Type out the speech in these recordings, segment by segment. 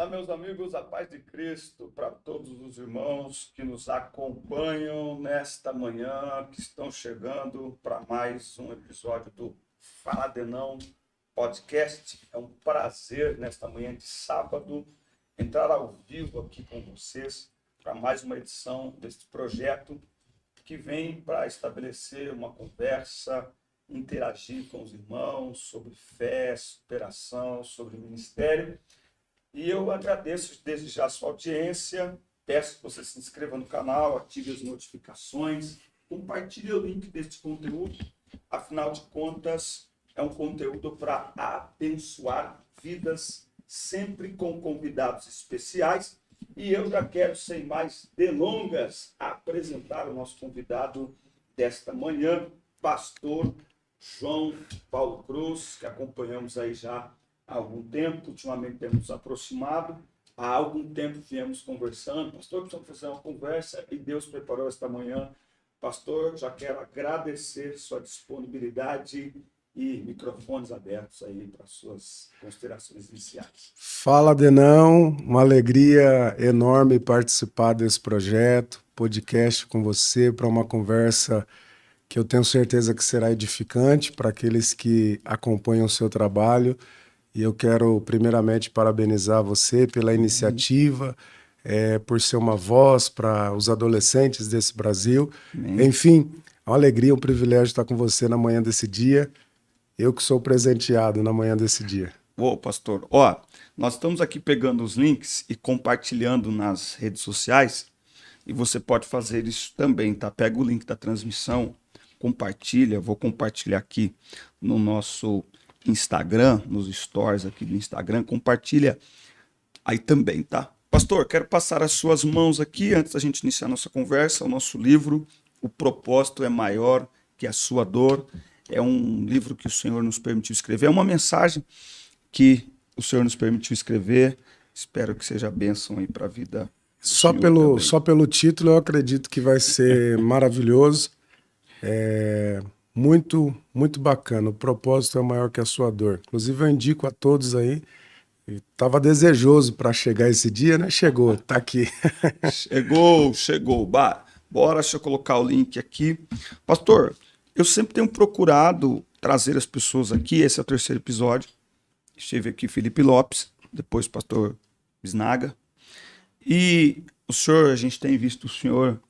Olá, meus amigos, a paz de Cristo para todos os irmãos que nos acompanham nesta manhã, que estão chegando para mais um episódio do Fala de Não podcast. É um prazer, nesta manhã de sábado, entrar ao vivo aqui com vocês para mais uma edição deste projeto que vem para estabelecer uma conversa, interagir com os irmãos sobre fé, superação, sobre ministério. E eu agradeço desde já a sua audiência, peço que você se inscreva no canal, ative as notificações, compartilhe o link deste conteúdo, afinal de contas, é um conteúdo para abençoar vidas, sempre com convidados especiais. E eu já quero, sem mais delongas, apresentar o nosso convidado desta manhã, pastor João Paulo Cruz, que acompanhamos aí já há algum tempo, ultimamente temos nos aproximado, há algum tempo viemos conversando, pastor, precisamos fazer uma conversa e Deus preparou esta manhã. Pastor, já quero agradecer sua disponibilidade e microfones abertos aí para suas considerações iniciais. Fala, Denão, uma alegria enorme participar desse projeto, podcast com você, para uma conversa que eu tenho certeza que será edificante para aqueles que acompanham o seu trabalho. E eu quero, primeiramente, parabenizar você pela iniciativa, por ser uma voz para os adolescentes desse Brasil. Enfim, é uma alegria, um privilégio estar com você na manhã desse dia. Eu que sou presenteado na manhã desse dia. Ô, pastor, nós estamos aqui pegando os links e compartilhando nas redes sociais, e você pode fazer isso também, tá? Pega o link da transmissão, compartilha, vou compartilhar aqui no nosso Instagram, nos stories aqui do Instagram, compartilha aí também, tá? Pastor, quero passar as suas mãos aqui, antes da gente iniciar a nossa conversa, o nosso livro, O Propósito é Maior que a Sua Dor, é um livro que o Senhor nos permitiu escrever, é uma mensagem que o Senhor nos permitiu escrever, espero que seja bênção aí para a vida. Só pelo título eu acredito que vai ser maravilhoso. Muito, muito bacana. O propósito é maior que a sua dor. Inclusive, eu indico a todos aí. Estava desejoso para chegar esse dia, né? Chegou, tá aqui. Chegou. Bora, deixa eu colocar o link aqui. Pastor, eu sempre tenho procurado trazer as pessoas aqui. Esse é o terceiro episódio. Estive aqui Felipe Lopes, depois pastor Bisnaga. E o senhor, a gente tem visto o senhor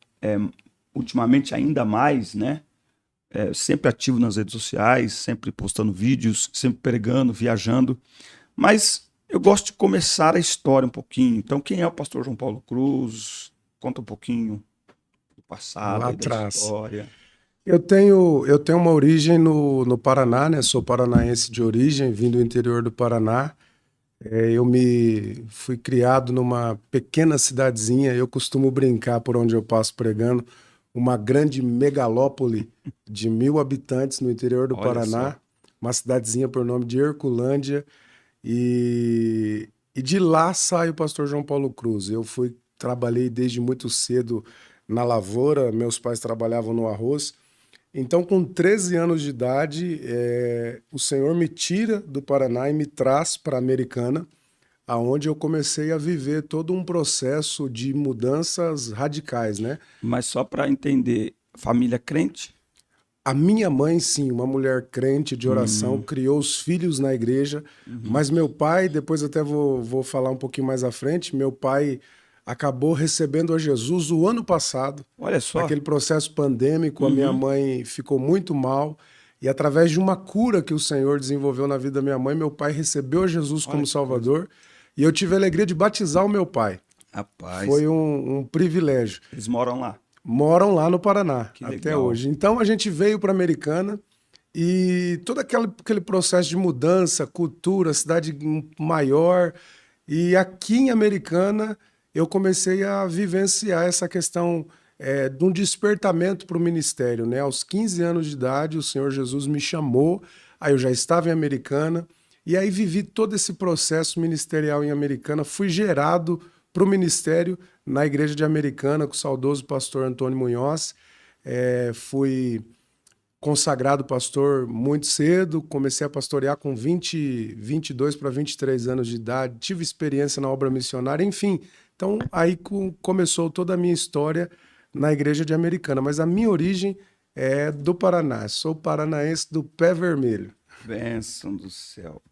ultimamente ainda mais, né? Sempre ativo nas redes sociais, sempre postando vídeos, sempre pregando, viajando. Mas eu gosto de começar a história um pouquinho. Então, quem é o pastor João Paulo Cruz? Conta um pouquinho do passado, Lá da atrás. história. Eu tenho uma origem no Paraná, né? Sou paranaense de origem, vim do interior do Paraná. Eu fui criado numa pequena cidadezinha, eu costumo brincar por onde eu passo pregando, uma grande megalópole de 1.000 habitantes no interior do Paraná, uma cidadezinha por nome de Herculândia, e de lá sai o pastor João Paulo Cruz. Trabalhei desde muito cedo na lavoura, meus pais trabalhavam no arroz. Então, com 13 anos de idade, o Senhor me tira do Paraná e me traz para a Americana, aonde eu comecei a viver todo um processo de mudanças radicais, né? Mas só para entender, família crente? A minha mãe, sim, uma mulher crente de oração, criou os filhos na igreja, mas meu pai, depois até vou falar um pouquinho mais à frente, meu pai acabou recebendo a Jesus o ano passado. Olha só. Naquele processo pandêmico, a minha mãe ficou muito mal, e através de uma cura que o Senhor desenvolveu na vida da minha mãe, meu pai recebeu a Jesus como Salvador, e eu tive a alegria de batizar o meu pai. Rapaz. Foi um privilégio. Eles moram lá? Moram lá no Paraná, Que até legal. hoje. Então a gente veio para a Americana e todo aquele processo de mudança, cultura, cidade maior. E aqui em Americana eu comecei a vivenciar essa questão de um despertamento para o ministério, né? Aos 15 anos de idade, o Senhor Jesus me chamou, aí eu já estava em Americana, e aí vivi todo esse processo ministerial em Americana, fui gerado para o ministério na igreja de Americana, com o saudoso pastor Antônio Munhoz. Fui consagrado pastor muito cedo, comecei a pastorear com 22 para 23 anos de idade, tive experiência na obra missionária, enfim. Então, aí começou toda a minha história na igreja de Americana. Mas a minha origem é do Paraná, sou paranaense do pé vermelho. Bênção do céu.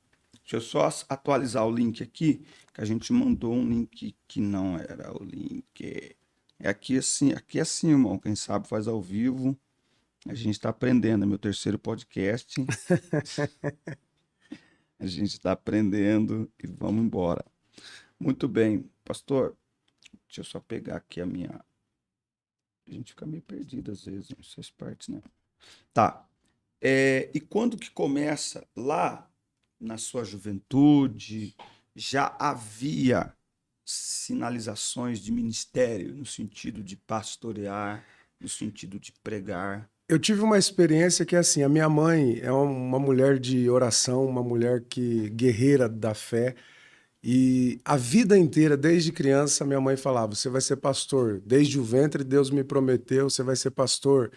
Deixa eu só atualizar o link aqui, que a gente mandou um link que não era o link. É aqui assim, irmão. Quem sabe faz ao vivo. A gente está aprendendo, é meu terceiro podcast. A gente está aprendendo e vamos embora. Muito bem, pastor. Deixa eu só pegar aqui a minha... A gente fica meio perdido às vezes nessas partes, né? Tá. E quando que começa? Lá na sua juventude, já havia sinalizações de ministério no sentido de pastorear, no sentido de pregar? Eu tive uma experiência que, assim, a minha mãe é uma mulher de oração, uma mulher guerreira da fé, e a vida inteira, desde criança, minha mãe falava, você vai ser pastor. Desde o ventre, Deus me prometeu, você vai ser pastor.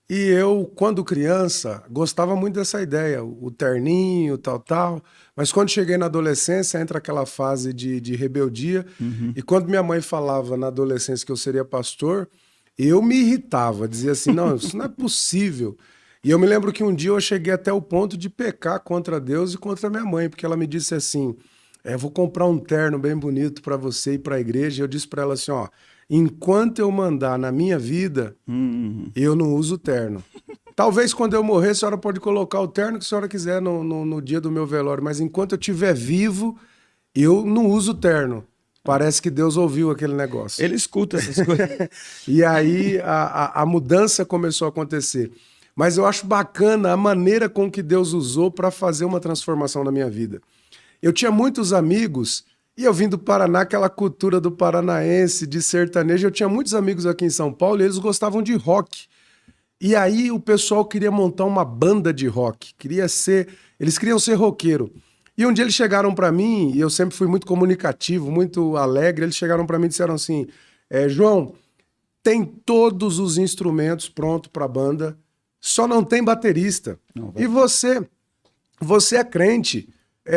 E eu, quando criança, gostava muito dessa ideia, o terninho, tal. Mas quando cheguei na adolescência, entra aquela fase de rebeldia. E quando minha mãe falava na adolescência que eu seria pastor, eu me irritava, dizia assim, não, isso não é possível. E eu me lembro que um dia eu cheguei até o ponto de pecar contra Deus e contra minha mãe, porque ela me disse assim, vou comprar um terno bem bonito para você e para a igreja. E eu disse para ela assim, ó, enquanto eu mandar na minha vida, eu não uso terno. Talvez quando eu morrer, a senhora pode colocar o terno que a senhora quiser no dia do meu velório, mas enquanto eu estiver vivo, eu não uso terno. Parece que Deus ouviu aquele negócio. Ele escuta essas coisas. E aí a mudança começou a acontecer. Mas eu acho bacana a maneira com que Deus usou para fazer uma transformação na minha vida. Eu tinha muitos amigos, e eu vim do Paraná, aquela cultura do paranaense, de sertanejo. Eu tinha muitos amigos aqui em São Paulo e eles gostavam de rock. E aí o pessoal queria montar uma banda de rock. Eles queriam ser roqueiro. E um dia eles chegaram para mim, e eu sempre fui muito comunicativo, muito alegre, eles chegaram para mim e disseram assim, João, tem todos os instrumentos prontos para a banda, só não tem baterista. E você é crente,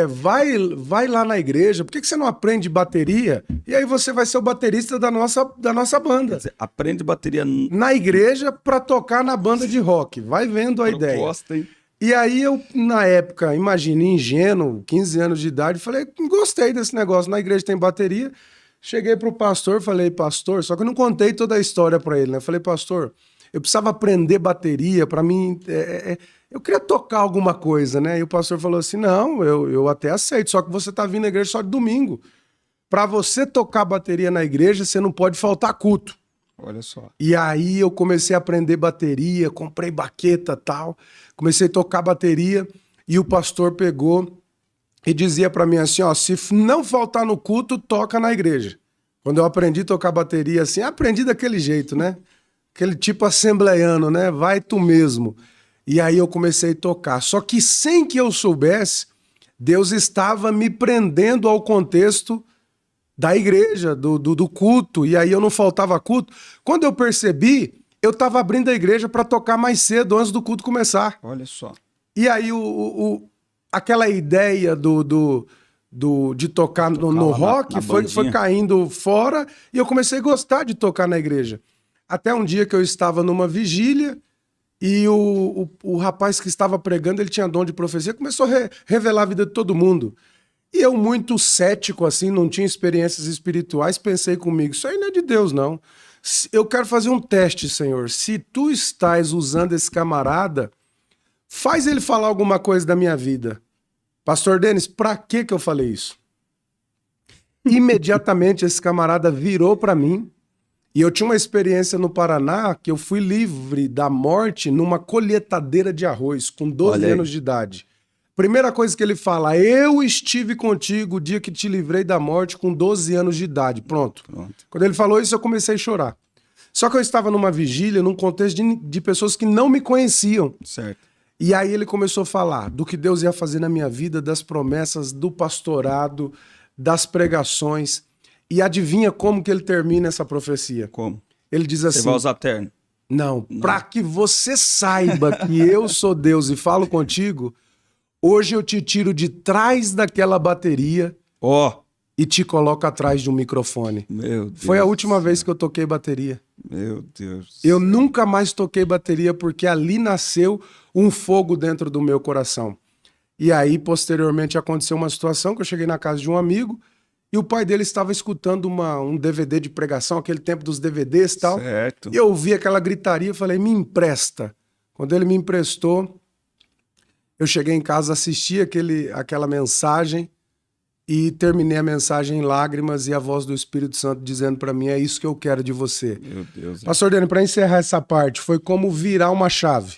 vai lá na igreja, por que você não aprende bateria? E aí você vai ser o baterista da nossa banda. Quer dizer, aprende bateria na igreja para tocar na banda de rock. Vai vendo a ideia. Hein? E aí eu, na época, imagina, ingênuo, 15 anos de idade, falei, gostei desse negócio, na igreja tem bateria. Cheguei pro pastor, falei, pastor, só que eu não contei toda a história para ele, né? Falei, pastor, eu precisava aprender bateria para mim, eu queria tocar alguma coisa, né? E o pastor falou assim, não, eu até aceito, só que você tá vindo na igreja só de domingo. Para você tocar bateria na igreja, você não pode faltar culto. Olha só. E aí eu comecei a aprender bateria, comprei baqueta e tal, comecei a tocar bateria e o pastor pegou e dizia para mim assim, ó, se não faltar no culto, toca na igreja. Quando eu aprendi a tocar bateria assim, aprendi daquele jeito, né? Aquele tipo assembleiano, né? Vai tu mesmo. E aí eu comecei a tocar. Só que sem que eu soubesse, Deus estava me prendendo ao contexto da igreja, do culto, e aí eu não faltava culto. Quando eu percebi, eu estava abrindo a igreja para tocar mais cedo, antes do culto começar. Olha só. E aí aquela ideia de tocar no rock foi caindo fora, e eu comecei a gostar de tocar na igreja. Até um dia que eu estava numa vigília, e o rapaz que estava pregando, ele tinha dom de profecia, começou a revelar a vida de todo mundo. E eu, muito cético, assim, não tinha experiências espirituais, pensei comigo, isso aí não é de Deus, não. Eu quero fazer um teste, Senhor. Se tu estás usando esse camarada, faz ele falar alguma coisa da minha vida. Pastor Denis, pra que eu falei isso? Imediatamente esse camarada virou para mim, e eu tinha uma experiência no Paraná que eu fui livre da morte numa colheitadeira de arroz, com 12 anos de idade. Primeira coisa que ele fala, eu estive contigo o dia que te livrei da morte com 12 anos de idade. Pronto. Quando ele falou isso, eu comecei a chorar. Só que eu estava numa vigília, num contexto de pessoas que não me conheciam. Certo. E aí ele começou a falar do que Deus ia fazer na minha vida, das promessas, do pastorado, das pregações. E adivinha como que ele termina essa profecia? Como? Ele diz assim... Você vai usar terno? Não, para que você saiba que eu sou Deus e falo contigo, hoje eu te tiro de trás daquela bateria e te coloco atrás de um microfone. Meu Deus. Foi a última vez que eu toquei bateria. Meu Deus. Eu nunca mais toquei bateria porque ali nasceu um fogo dentro do meu coração. E aí, posteriormente, aconteceu uma situação que eu cheguei na casa de um amigo e o pai dele estava escutando um DVD de pregação, aquele tempo dos DVDs e tal. Certo. E eu ouvi aquela gritaria e falei, me empresta. Quando ele me emprestou, eu cheguei em casa, assisti aquela mensagem e terminei a mensagem em lágrimas e a voz do Espírito Santo dizendo para mim, é isso que eu quero de você. Meu Deus. Pastor Dani, para encerrar essa parte, foi como virar uma chave.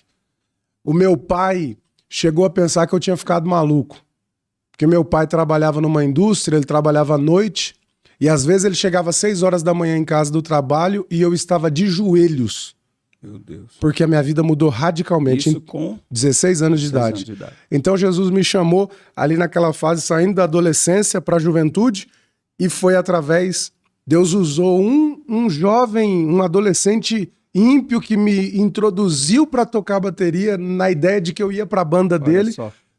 O meu pai chegou a pensar que eu tinha ficado maluco. Porque meu pai trabalhava numa indústria, ele trabalhava à noite, e às vezes ele chegava às 6 horas da manhã em casa do trabalho e eu estava de joelhos. Meu Deus. Porque a minha vida mudou radicalmente. Isso com 16 anos de idade. Então Jesus me chamou ali naquela fase, saindo da adolescência para a juventude, e foi através... Deus usou um jovem, um adolescente ímpio que me introduziu para tocar bateria na ideia de que eu ia para a banda dele,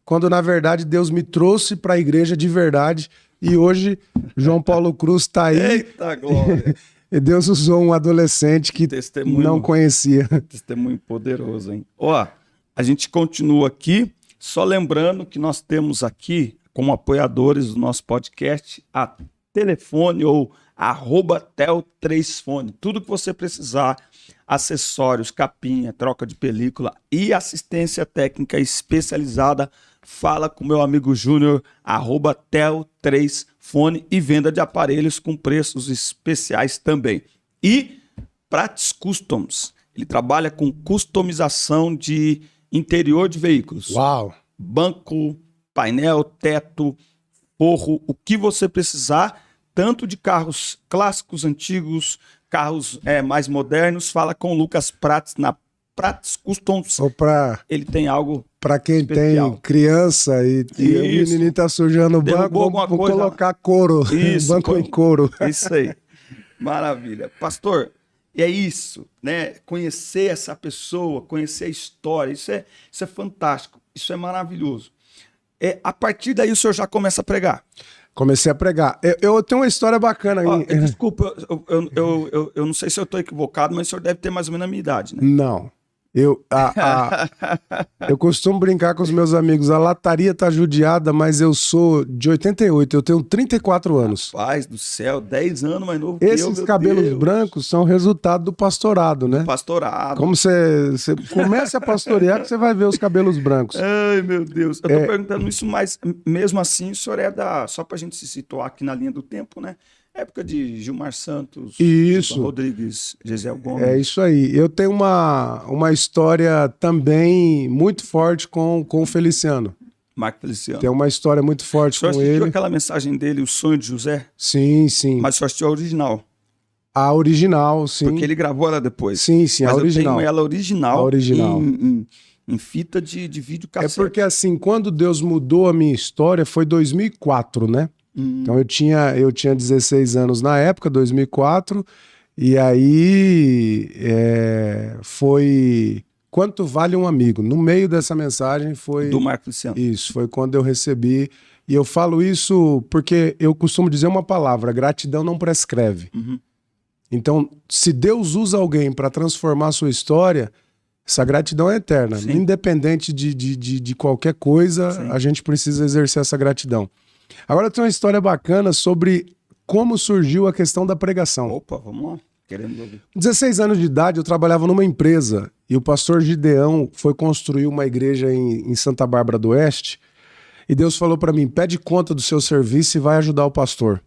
quando na verdade Deus me trouxe para a igreja de verdade. E hoje João Paulo Cruz está aí. Eita glória! E Deus usou um adolescente que não conhecia. Testemunho poderoso, hein? Ó, a gente continua aqui, só lembrando que nós temos aqui, como apoiadores do nosso podcast, a telefone ou @tel3fone. Tudo que você precisar, acessórios, capinha, troca de película e assistência técnica especializada, fala com meu amigo Júnior, @tel3fone, e venda de aparelhos com preços especiais também. E Prats Customs, ele trabalha com customização de interior de veículos. Uau! Banco, painel, teto, forro, o que você precisar, tanto de carros clássicos, antigos, carros mais modernos. Fala com o Lucas Prats na Prats Customs. Ele tem algo para quem especial. Tem criança e o menininho tá sujando o banco, vou colocar couro. Isso, banco em couro. Isso aí. Maravilha. Pastor, é isso, né? Conhecer essa pessoa, conhecer a história, isso é fantástico, isso é maravilhoso. A partir daí o senhor já começa a pregar. Comecei a pregar. Eu tenho uma história bacana. Desculpa, eu não sei se eu estou equivocado, mas o senhor deve ter mais ou menos a minha idade, né? Não. Eu costumo brincar com os meus amigos, a lataria tá judiada, mas eu sou de 88, eu tenho 34 anos. Paz do céu, 10 anos mais novo que eu, Esses cabelos brancos são resultado do pastorado, né? Pastorado. Como você começa a pastorear, que você vai ver os cabelos brancos. Ai, meu Deus. Eu tô perguntando isso, mas mesmo assim, o senhor só pra gente se situar aqui na linha do tempo, né? Época de Gilmar Santos, isso. Rodrigues, Gisele Gomes. É isso aí. Eu tenho uma história também muito forte com o Feliciano. Marco Feliciano. Tem uma história muito forte com ele. O senhor assistiu aquela mensagem dele, O Sonho de José? Sim, sim. Mas o senhor assistiu a original? A original, sim. Porque ele gravou ela depois. Sim, mas a original. Eu tenho ela original. A original. Em fita de vídeo cassete. É porque assim, quando Deus mudou a minha história, foi 2004, né? Então eu tinha 16 anos na época, 2004, e aí foi Quanto Vale um Amigo. No meio dessa mensagem foi... Do Marco Feliciano. Isso, foi quando eu recebi, e eu falo isso porque eu costumo dizer uma palavra, gratidão não prescreve. Então, se Deus usa alguém para transformar a sua história, essa gratidão é eterna. Sim. Independente de qualquer coisa, sim, a gente precisa exercer essa gratidão. Agora tem uma história bacana sobre como surgiu a questão da pregação. Opa, vamos lá. Queremos ouvir. 16 anos de idade, eu trabalhava numa empresa e o pastor Gideão foi construir uma igreja em Santa Bárbara do Oeste e Deus falou para mim, pede conta do seu serviço e vai ajudar o pastor.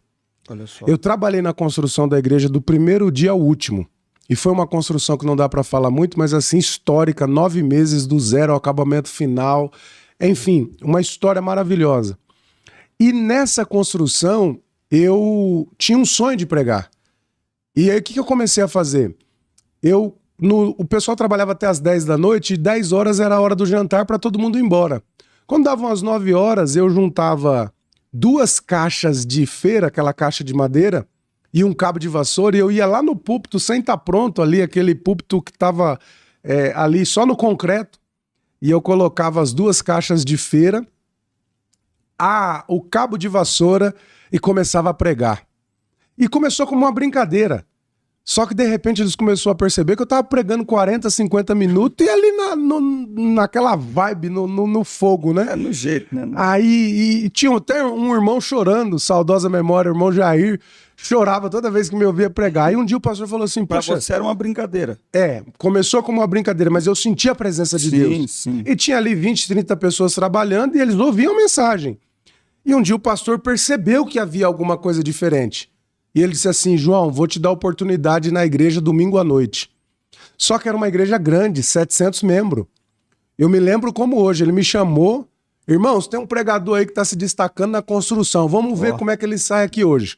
Olha só. Eu trabalhei na construção da igreja do primeiro dia ao último. E foi uma construção que não dá para falar muito, mas assim, histórica, 9 meses do zero ao acabamento final. Enfim, uma história maravilhosa. E nessa construção, eu tinha um sonho de pregar. E aí, o que eu comecei a fazer? O pessoal trabalhava até as 10 da noite e 10 horas era a hora do jantar para todo mundo ir embora. Quando davam as 9 horas, eu juntava 2 caixas de feira, aquela caixa de madeira, e um cabo de vassoura, e eu ia lá no púlpito sem estar pronto ali, aquele púlpito que estava ali só no concreto, e eu colocava as 2 caixas de feira, o cabo de vassoura e começava a pregar. E começou como uma brincadeira. Só que de repente eles começaram a perceber que eu tava pregando 40, 50 minutos e ali naquela vibe, no fogo, né? No jeito, né? Aí tinha até um irmão chorando, saudosa memória, o irmão Jair, chorava toda vez que me ouvia pregar. Aí um dia o pastor falou assim, Pra poxa... você era uma brincadeira. Começou como uma brincadeira, mas eu senti a presença de Deus. Sim. E tinha ali 20, 30 pessoas trabalhando e eles ouviam a mensagem. E um dia o pastor percebeu que havia alguma coisa diferente. E ele disse assim, João, vou te dar oportunidade na igreja domingo à noite. Só que era uma igreja grande, 700 membros. Eu me lembro como hoje, ele me chamou, irmãos, tem um pregador aí que está se destacando na construção, vamos ver como é que ele sai aqui hoje.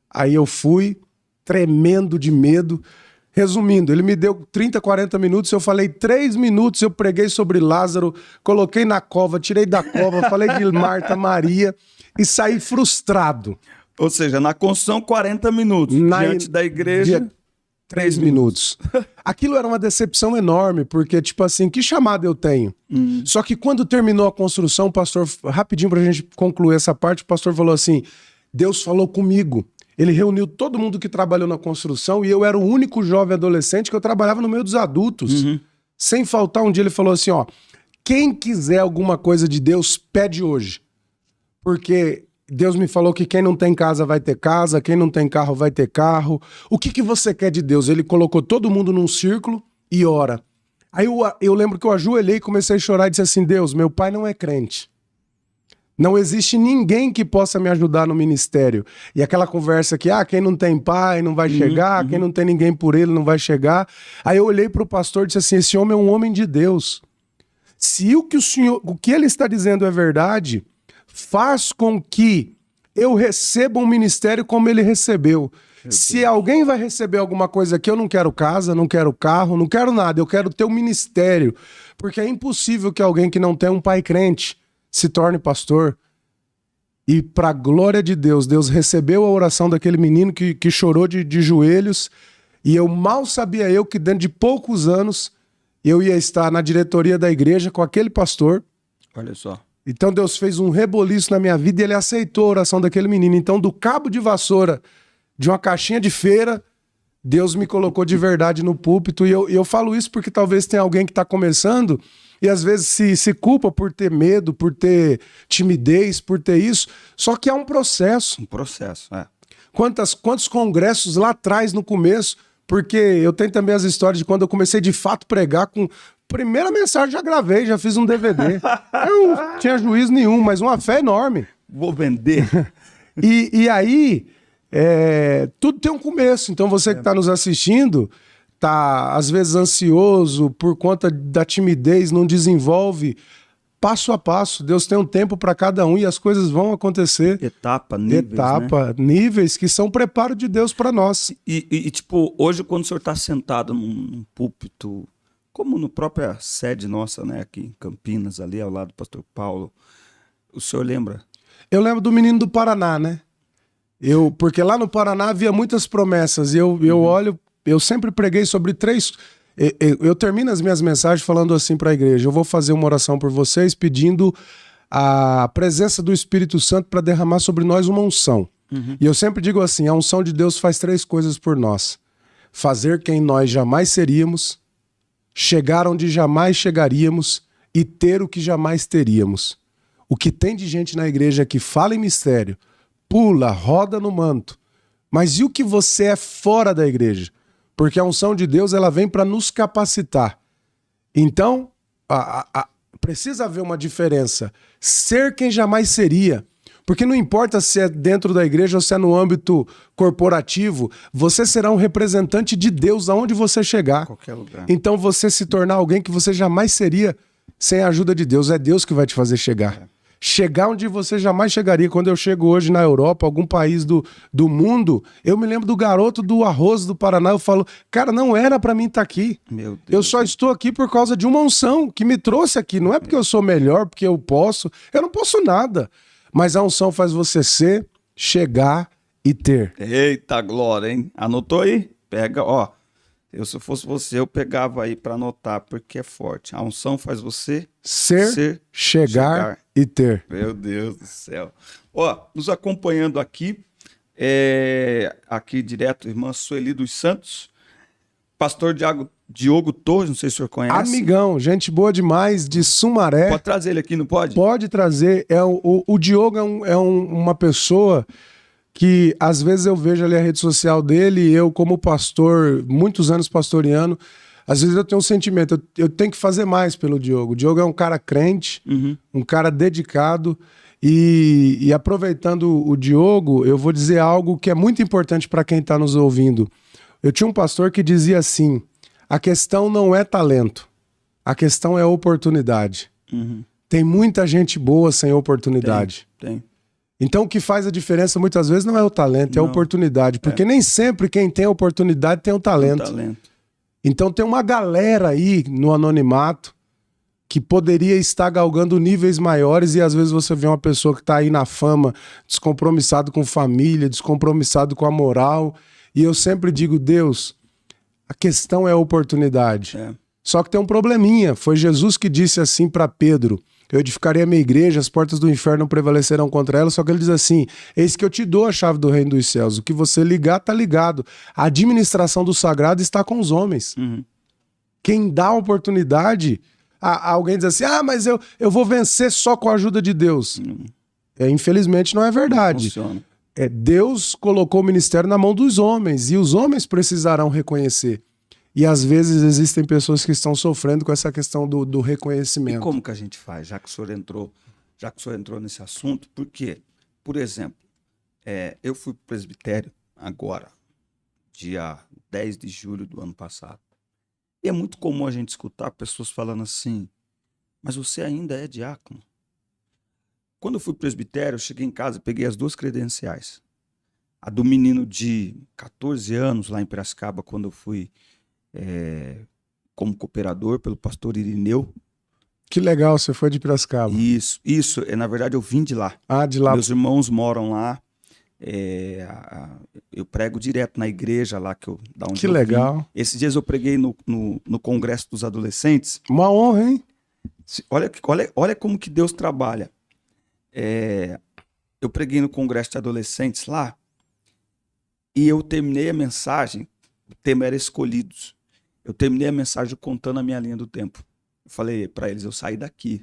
Aí eu fui, tremendo de medo. Resumindo, ele me deu 30, 40 minutos, eu falei 3 minutos, eu preguei sobre Lázaro, coloquei na cova, tirei da cova, falei de Marta, Maria e saí frustrado. Ou seja, na construção, 40 minutos. Diante da igreja, 3 minutos. Aquilo era uma decepção enorme, porque, tipo assim, que chamada eu tenho? Só que quando terminou a construção, o pastor, rapidinho pra gente concluir essa parte, o pastor falou assim, Deus falou comigo. Ele reuniu todo mundo que trabalhou na construção e eu era o único jovem adolescente que eu trabalhava no meio dos adultos. Sem faltar, um dia ele falou assim, ó, quem quiser alguma coisa de Deus, pede hoje. Porque Deus me falou que quem não tem casa vai ter casa, quem não tem carro vai ter carro. O que você quer de Deus? Ele colocou todo mundo num círculo e ora. Aí eu lembro que eu ajoelhei e comecei a chorar e disse assim, Deus, meu pai não é crente. Não existe ninguém que possa me ajudar no ministério. E aquela conversa que, quem não tem pai não vai chegar, quem não tem ninguém por ele não vai chegar. Aí eu olhei para o pastor e disse assim, esse homem é um homem de Deus. Se o que ele está dizendo é verdade, faz com que eu receba um ministério como ele recebeu. Se alguém vai receber alguma coisa aqui, eu não quero casa, não quero carro, não quero nada, eu quero ter um ministério. Porque é impossível que alguém que não tem um pai crente se torne pastor. E para a glória de Deus, Deus recebeu a oração daquele menino que chorou de joelhos, e eu mal sabia que dentro de poucos anos eu ia estar na diretoria da igreja com aquele pastor. Olha só. Então Deus fez um reboliço na minha vida e ele aceitou a oração daquele menino. Então do cabo de vassoura, de uma caixinha de feira, Deus me colocou de verdade no púlpito. E eu falo isso porque talvez tenha alguém que está começando e às vezes se culpa por ter medo, por ter timidez, por ter isso. Só que é um processo. Um processo, é. Quantos congressos lá atrás no começo, porque eu tenho também as histórias de quando eu comecei de fato pregar com... Primeira mensagem já gravei, já fiz um DVD. Eu não tinha juízo nenhum, mas uma fé enorme. Vou vender. E aí, tudo tem um começo. Então você que está nos assistindo, tá às vezes ansioso por conta da timidez, não desenvolve. Passo a passo, Deus tem um tempo para cada um e as coisas vão acontecer. Níveis que são preparo de Deus para nós. E tipo, hoje quando o senhor está sentado num púlpito, como no própria sede nossa, né, aqui em Campinas, ali ao lado do pastor Paulo, o senhor lembra? Eu lembro do menino do Paraná, né? Porque lá no Paraná havia muitas promessas e eu olho, eu sempre preguei sobre 3... Eu termino as minhas mensagens falando assim para a igreja, eu vou fazer uma oração por vocês pedindo a presença do Espírito Santo para derramar sobre nós uma unção. E eu sempre digo assim, a unção de Deus faz 3 coisas por nós. Fazer quem nós jamais seríamos, chegar onde jamais chegaríamos e ter o que jamais teríamos. O que tem de gente na igreja que fala em mistério, pula, roda no manto. Mas e o que você é fora da igreja? Porque a unção de Deus ela vem para nos capacitar. Então, precisa haver uma diferença. Ser quem jamais seria. Porque não importa se é dentro da igreja ou se é no âmbito corporativo, você será um representante de Deus aonde você chegar. Qualquer lugar. Então você se tornar alguém que você jamais seria sem a ajuda de Deus. É Deus que vai te fazer chegar. Chegar onde você jamais chegaria. Quando eu chego hoje na Europa, algum país do mundo, eu me lembro do garoto do arroz do Paraná, eu falo, cara, não era pra mim estar aqui. Meu Deus. Eu só estou aqui por causa de uma unção que me trouxe aqui. Não é porque eu sou melhor, porque eu não posso nada. Mas a unção faz você chegar e ter. Eita glória, hein? Anotou aí? Pega, ó. Se eu fosse você, eu pegava aí para anotar, porque é forte. A unção faz você Ser, chegar e ter. Meu Deus do céu. Ó, nos acompanhando aqui, aqui direto, irmã Sueli dos Santos, pastor Diogo Torres, não sei se o senhor conhece. Amigão, gente boa demais, de Sumaré. Pode trazer ele aqui, não pode? Pode trazer. O Diogo uma pessoa que às vezes eu vejo ali a rede social dele e eu, como pastor, muitos anos pastoreando, às vezes eu tenho um sentimento, eu tenho que fazer mais pelo Diogo. O Diogo é um cara crente, um cara dedicado e aproveitando o Diogo, eu vou dizer algo que é muito importante para quem está nos ouvindo. Eu tinha um pastor que dizia assim, a questão não é talento, a questão é oportunidade. Tem muita gente boa sem oportunidade. Tem. Então o que faz a diferença muitas vezes não é o talento, é a oportunidade. Porque nem sempre quem tem a oportunidade tem o talento. Então tem uma galera aí no anonimato que poderia estar galgando níveis maiores e às vezes você vê uma pessoa que está aí na fama, descompromissado com família, descompromissado com a moral. E eu sempre digo, Deus, a questão é a oportunidade. Só que tem um probleminha. Foi Jesus que disse assim para Pedro, eu edificarei a minha igreja, as portas do inferno não prevalecerão contra ela, só que ele diz assim, eis que eu te dou a chave do reino dos céus, o que você ligar tá ligado, a administração do sagrado está com os homens. Quem dá a oportunidade, alguém diz assim, mas eu vou vencer só com a ajuda de Deus. Infelizmente não é verdade. Não funciona. Deus colocou o ministério na mão dos homens, e os homens precisarão reconhecer. E às vezes existem pessoas que estão sofrendo com essa questão do reconhecimento. E como que a gente faz, já que o senhor entrou nesse assunto? Por quê? Por exemplo, eu fui para o presbitério agora, dia 10 de julho do ano passado. E é muito comum a gente escutar pessoas falando assim, mas você ainda é diácono? Quando eu fui para o presbitério, eu cheguei em casa e peguei as 2 credenciais. A do menino de 14 anos, lá em Piracicaba, quando eu fui como cooperador pelo pastor Irineu. Que legal, você foi de Piracicaba. Isso, na verdade eu vim de lá. De lá. Meus irmãos moram lá, eu prego direto na igreja lá da onde que eu legal. vim. Esses dias eu preguei no Congresso dos Adolescentes. Uma honra, hein? Olha como que Deus trabalha. Eu preguei no Congresso de Adolescentes lá e eu terminei a mensagem, o tema era Escolhidos. Eu terminei a mensagem contando a minha linha do tempo. Eu falei para eles, eu saí daqui,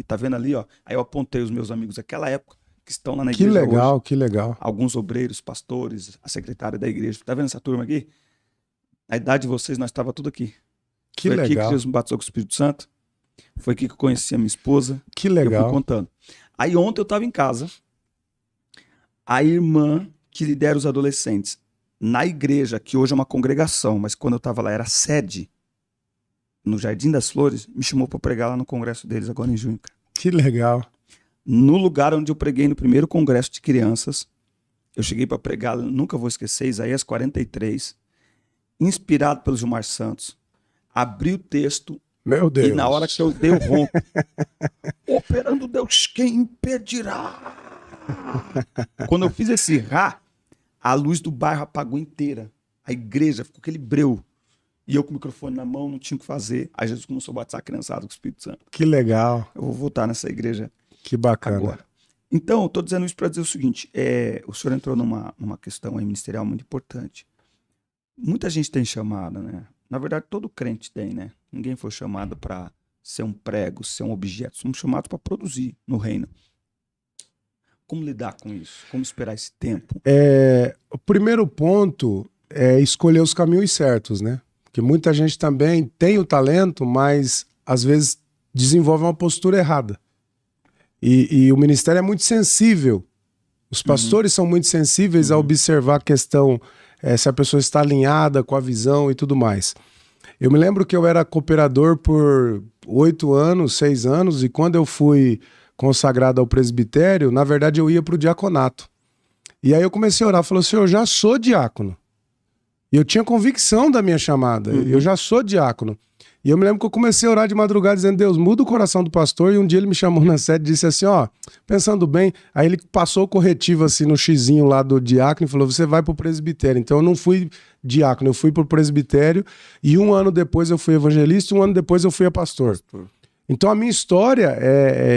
tá vendo ali, ó? Aí eu apontei os meus amigos daquela época que estão lá na igreja hoje. Que legal. Alguns obreiros, pastores, a secretária da igreja. Tá vendo essa turma aqui? Na idade de vocês, nós estava tudo aqui. Que Foi legal. aqui que Deus me batizou com o Espírito Santo. Foi aqui que eu conheci a minha esposa. Que legal. Eu fui contando. Aí ontem eu estava em casa, a irmã que lidera os adolescentes na igreja, que hoje é uma congregação, mas quando eu estava lá era sede, no Jardim das Flores, me chamou para pregar lá no congresso deles agora em junho. Que legal. No lugar onde eu preguei no primeiro congresso de crianças, eu cheguei para pregar, nunca vou esquecer, Isaías 43, inspirado pelo Gilmar Santos, abri o texto. Meu Deus. E na hora que eu dei o ronco, operando Deus, quem impedirá? Quando eu fiz esse rá, a luz do bairro apagou inteira. A igreja ficou aquele breu. E eu com o microfone na mão, não tinha o que fazer. Aí Jesus começou a batizar a criançada com o Espírito Santo. Que legal. Eu vou voltar nessa igreja. Que bacana. Agora. Então, eu estou dizendo isso para dizer o seguinte, o senhor entrou numa questão aí ministerial muito importante. Muita gente tem chamada, né? Na verdade, todo crente tem, né? Ninguém foi chamado para ser um prego, ser um objeto. Somos chamados para produzir no reino. Como lidar com isso? Como esperar esse tempo? O primeiro ponto é escolher os caminhos certos, né? Porque muita gente também tem o talento, mas às vezes desenvolve uma postura errada. E o ministério é muito sensível. Os pastores são muito sensíveis a observar a questão, se a pessoa está alinhada com a visão e tudo mais. Eu me lembro que eu era cooperador por 8 anos, 6 anos, e quando eu fui consagrado ao presbitério, na verdade eu ia para o diaconato. E aí eu comecei a orar, falei assim, eu já sou diácono. E eu tinha convicção da minha chamada, eu já sou diácono. E eu me lembro que eu comecei a orar de madrugada dizendo, Deus, muda o coração do pastor. E um dia ele me chamou na sede e disse assim, ó, pensando bem, aí ele passou o corretivo assim no xizinho lá do diácono e falou, você vai pro presbitério. Então eu não fui diácono, eu fui pro presbitério e 1 ano depois eu fui evangelista e 1 ano depois eu fui a pastor. Então a minha história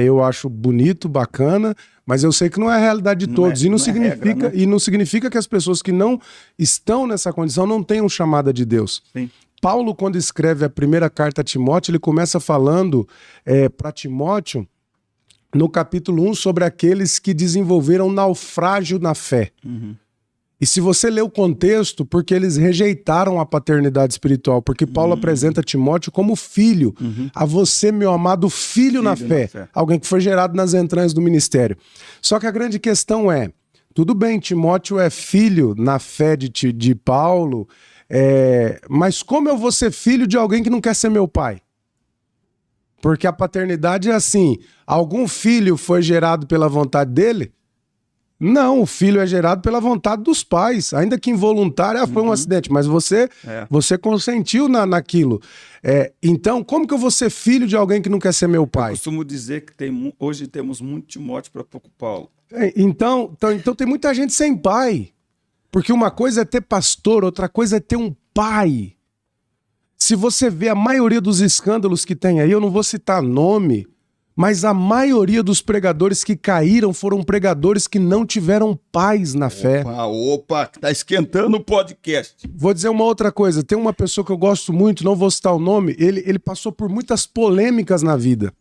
eu acho bonito, bacana, mas eu sei que não é a realidade de todos. E não significa, regra, né? E não significa que as pessoas que não estão nessa condição não tenham chamada de Deus. Sim. Paulo, quando escreve a primeira carta a Timóteo, ele começa falando para Timóteo, no capítulo 1, sobre aqueles que desenvolveram naufrágio na fé. Uhum. E se você ler o contexto, porque eles rejeitaram a paternidade espiritual, porque Paulo apresenta Timóteo como filho, a você, meu amado filho na fé, alguém que foi gerado nas entranhas do ministério. Só que a grande questão é, tudo bem, Timóteo é filho na fé de Paulo, mas como eu vou ser filho de alguém que não quer ser meu pai? Porque a paternidade é assim, algum filho foi gerado pela vontade dele? Não, o filho é gerado pela vontade dos pais, ainda que involuntário, foi um acidente, mas você consentiu naquilo. Então, como que eu vou ser filho de alguém que não quer ser meu pai? Eu costumo dizer que hoje temos muito Timóteo para pouco Paulo. Então tem muita gente sem pai, porque uma coisa é ter pastor, outra coisa é ter um pai. Se você vê a maioria dos escândalos que tem aí, eu não vou citar nome, mas a maioria dos pregadores que caíram foram pregadores que não tiveram paz na fé. Opa, tá esquentando o podcast. Vou dizer uma outra coisa. Tem uma pessoa que eu gosto muito, não vou citar o nome, ele passou por muitas polêmicas na vida.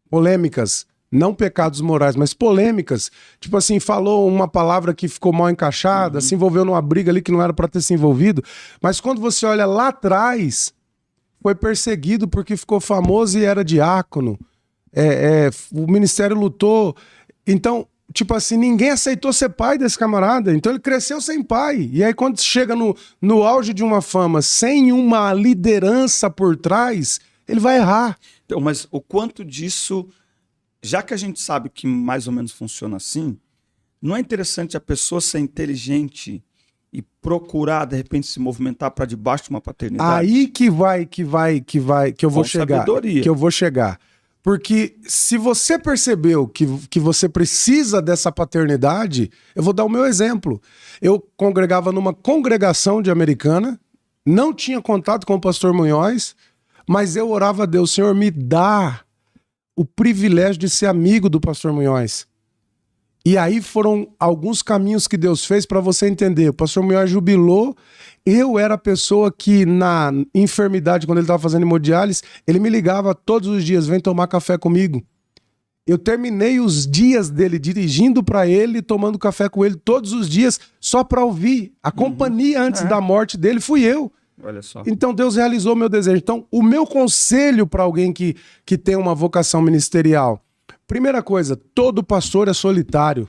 Polêmicas, não pecados morais, mas polêmicas. Tipo assim, falou uma palavra que ficou mal encaixada, se envolveu numa briga ali que não era para ter se envolvido. Mas quando você olha lá atrás, foi perseguido porque ficou famoso e era diácono. O ministério lutou. Então, tipo assim, ninguém aceitou ser pai desse camarada. Então ele cresceu sem pai. E aí quando chega no auge de uma fama, sem uma liderança por trás, ele vai errar. Então, mas o quanto disso, já que a gente sabe que mais ou menos funciona assim, não é interessante a pessoa ser inteligente e procurar, de repente, se movimentar para debaixo de uma paternidade? Aí que eu vou chegar. Sabedoria. Que eu vou chegar. Porque se você percebeu que você precisa dessa paternidade, eu vou dar o meu exemplo. Eu congregava numa congregação de Americana, não tinha contato com o pastor Munhoz, mas eu orava a Deus, Senhor, me dá o privilégio de ser amigo do pastor Munhoz. E aí foram alguns caminhos que Deus fez para você entender. O pastor Munhoz jubilou. Eu era a pessoa que na enfermidade, quando ele estava fazendo hemodiálise, ele me ligava todos os dias, vem tomar café comigo. Eu terminei os dias dele dirigindo para ele, tomando café com ele todos os dias, só para ouvir. A companhia antes da morte dele fui eu. Olha só. Então Deus realizou o meu desejo. Então o meu conselho para alguém que tem uma vocação ministerial, primeira coisa, todo pastor é solitário.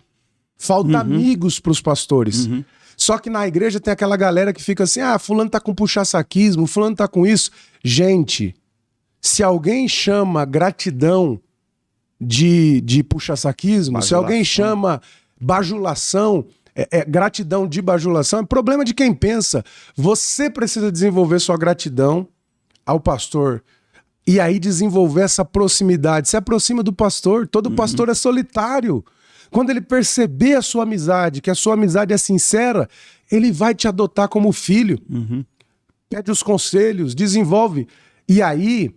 Falta amigos para os pastores. Só que na igreja tem aquela galera que fica assim, fulano tá com puxa-saquismo, fulano tá com isso. Gente, se alguém chama gratidão de puxa-saquismo, se alguém chama bajulação, gratidão de bajulação, é problema de quem pensa. Você precisa desenvolver sua gratidão ao pastor e aí desenvolver essa proximidade. Se aproxima do pastor, todo pastor é solitário. Quando ele perceber a sua amizade, que a sua amizade é sincera, ele vai te adotar como filho. Pede os conselhos, desenvolve. E aí,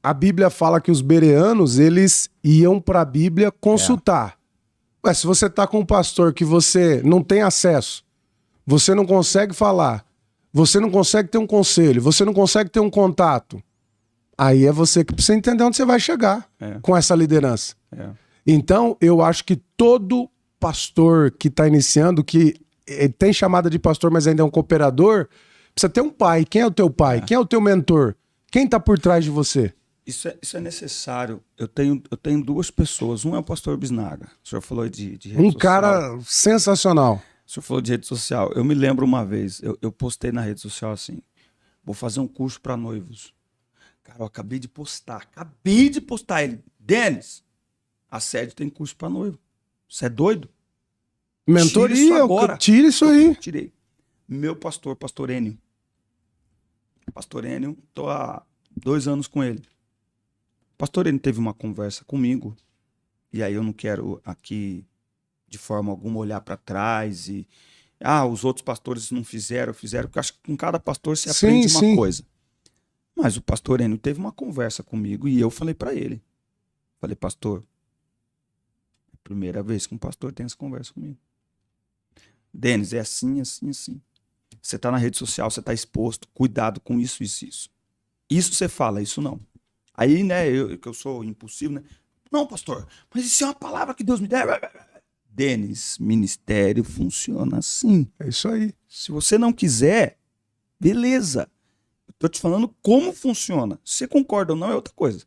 a Bíblia fala que os bereanos, eles iam para a Bíblia consultar. Ué, se você está com um pastor que você não tem acesso, você não consegue falar, você não consegue ter um conselho, você não consegue ter um contato, aí é você que precisa entender onde você vai chegar com essa liderança. Então, eu acho que todo pastor que está iniciando, que tem chamada de pastor, mas ainda é um cooperador, precisa ter um pai. Quem é o teu pai? Quem é o teu mentor? Quem está por trás de você? Isso é necessário. Eu tenho duas pessoas. Um é o pastor Bisnaga. O senhor falou de rede social. Um cara sensacional. O senhor falou de rede social. Eu me lembro uma vez, eu postei na rede social assim, vou fazer um curso para noivos. Cara, eu acabei de postar ele. Denis, a sede tem curso para noivo. Você é doido? Mentoria, tira isso agora. Tira isso aí. Tirei. Meu pastor Enio. Pastor Enio, tô há 2 anos com ele. O pastor, ele teve uma conversa comigo, e aí eu não quero aqui, de forma alguma, olhar para trás e... os outros pastores não fizeram, porque eu acho que com cada pastor você aprende uma coisa. Mas o pastor Enio teve uma conversa comigo e eu falei para ele. Falei, pastor, é a primeira vez que um pastor tem essa conversa comigo. Denis, é assim, assim, assim. Você tá na rede social, você tá exposto, cuidado com isso, isso, isso. Isso você fala, isso não. Aí, né, eu sou impulsivo, né? Não, pastor, mas isso é uma palavra que Deus me der. Denis, ministério funciona assim. É isso aí. Se você não quiser, beleza. Eu tô te falando como funciona. Se você concorda ou não é outra coisa.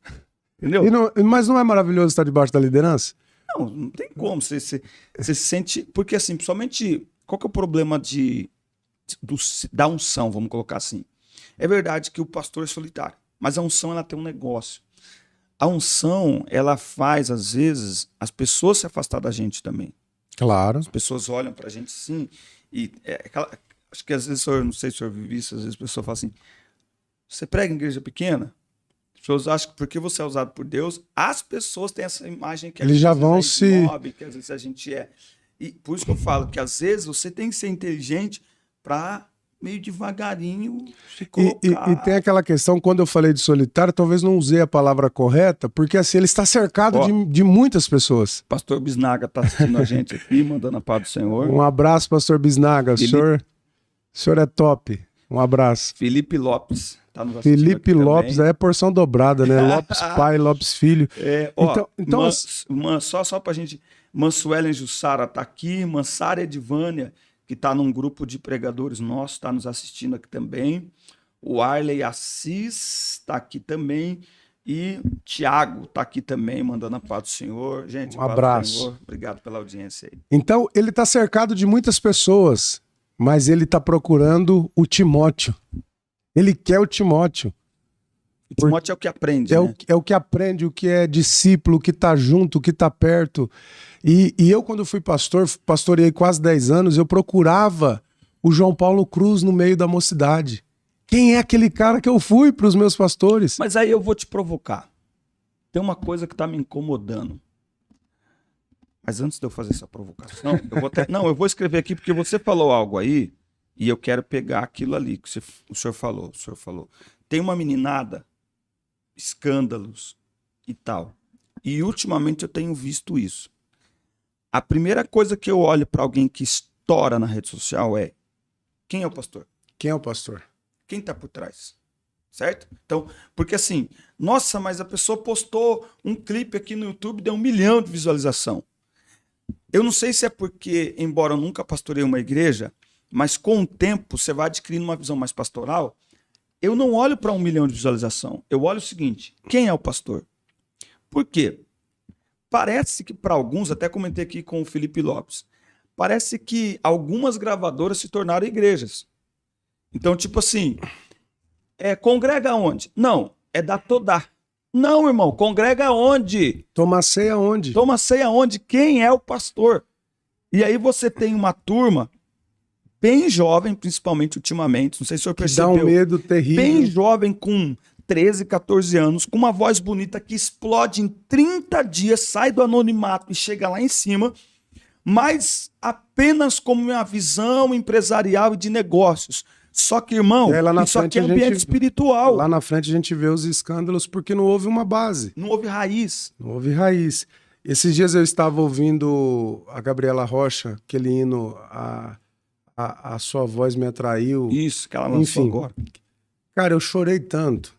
Entendeu? Mas não é maravilhoso estar debaixo da liderança? Não tem como. Você se sente... Porque assim, principalmente, qual que é o problema da unção, vamos colocar assim? É verdade que o pastor é solitário, mas a unção, ela tem um negócio. A unção, ela faz, às vezes, as pessoas se afastar da gente também. Claro. As pessoas olham pra gente sim, e acho que às vezes, não sei se o senhor vive isso, às vezes a pessoa fala assim, você prega em igreja pequena? As pessoas acham que porque você é usado por Deus, as pessoas têm essa imagem que eles já vão se... que às vezes a gente é. E por isso que eu falo que às vezes você tem que ser inteligente pra meio devagarinho se colocar. E tem aquela questão, quando eu falei de solitário, talvez não usei a palavra correta, porque assim, ele está cercado de muitas pessoas. Pastor Bisnaga está assistindo a gente aqui, mandando a paz do Senhor. Um abraço, pastor Bisnaga. O senhor é top. Um abraço. Felipe Lopes está nos assistindo. Felipe Lopes, aí é porção dobrada, né? Lopes pai, Lopes filho. Então só pra gente... Mansuelen Jussara está aqui, Mansara Edvânia, que está num grupo de pregadores nossos, está nos assistindo aqui também. O Arley Assis está aqui também. E Tiago está aqui também, mandando a paz do Senhor. Gente, um abraço. Senhor. Obrigado pela audiência aí. Então, ele está cercado de muitas pessoas, mas ele está procurando o Timóteo. Ele quer o Timóteo. O Timóteo é o que aprende, né? É o que aprende, o que é discípulo, o que está junto, o que está perto. E eu, quando fui pastor, pastoreei quase 10 anos, eu procurava o João Paulo Cruz no meio da mocidade. Quem é aquele cara que eu fui para os meus pastores? Mas aí eu vou te provocar. Tem uma coisa que está me incomodando. Mas antes de eu fazer essa provocação, eu vou escrever aqui porque você falou algo aí e eu quero pegar aquilo ali que o senhor falou. Tem uma meninada, escândalos e tal. E ultimamente eu tenho visto isso. A primeira coisa que eu olho para alguém que estoura na rede social é: quem é o pastor? Quem é o pastor? Quem está por trás? Certo? Então, porque assim, nossa, mas a pessoa postou um clipe aqui no YouTube, deu 1 milhão de visualização. Eu não sei se é porque, embora eu nunca pastorei uma igreja, mas com o tempo você vai adquirindo uma visão mais pastoral. Eu não olho para 1 milhão de visualização. Eu olho o seguinte: quem é o pastor? Por quê? Parece que para alguns, até comentei aqui com o Felipe Lopes, parece que algumas gravadoras se tornaram igrejas. Então, tipo assim, congrega onde? Não, é da Todá. Não, irmão, congrega onde? Toma ceia onde? Toma ceia onde? Quem é o pastor? E aí você tem uma turma bem jovem, principalmente ultimamente, não sei se o senhor percebeu. Dá um medo terrível. Bem jovem, com 13, 14 anos, com uma voz bonita que explode em 30 dias, sai do anonimato e chega lá em cima, mas apenas como uma visão empresarial e de negócios. Só que, irmão, isso aqui é ambiente espiritual. Lá na frente a gente vê os escândalos porque não houve uma base. Não houve raiz. Não houve raiz. Esses dias eu estava ouvindo a Gabriela Rocha, aquele hino, a sua voz me atraiu. Isso, que ela lançou agora. Cara, eu chorei tanto.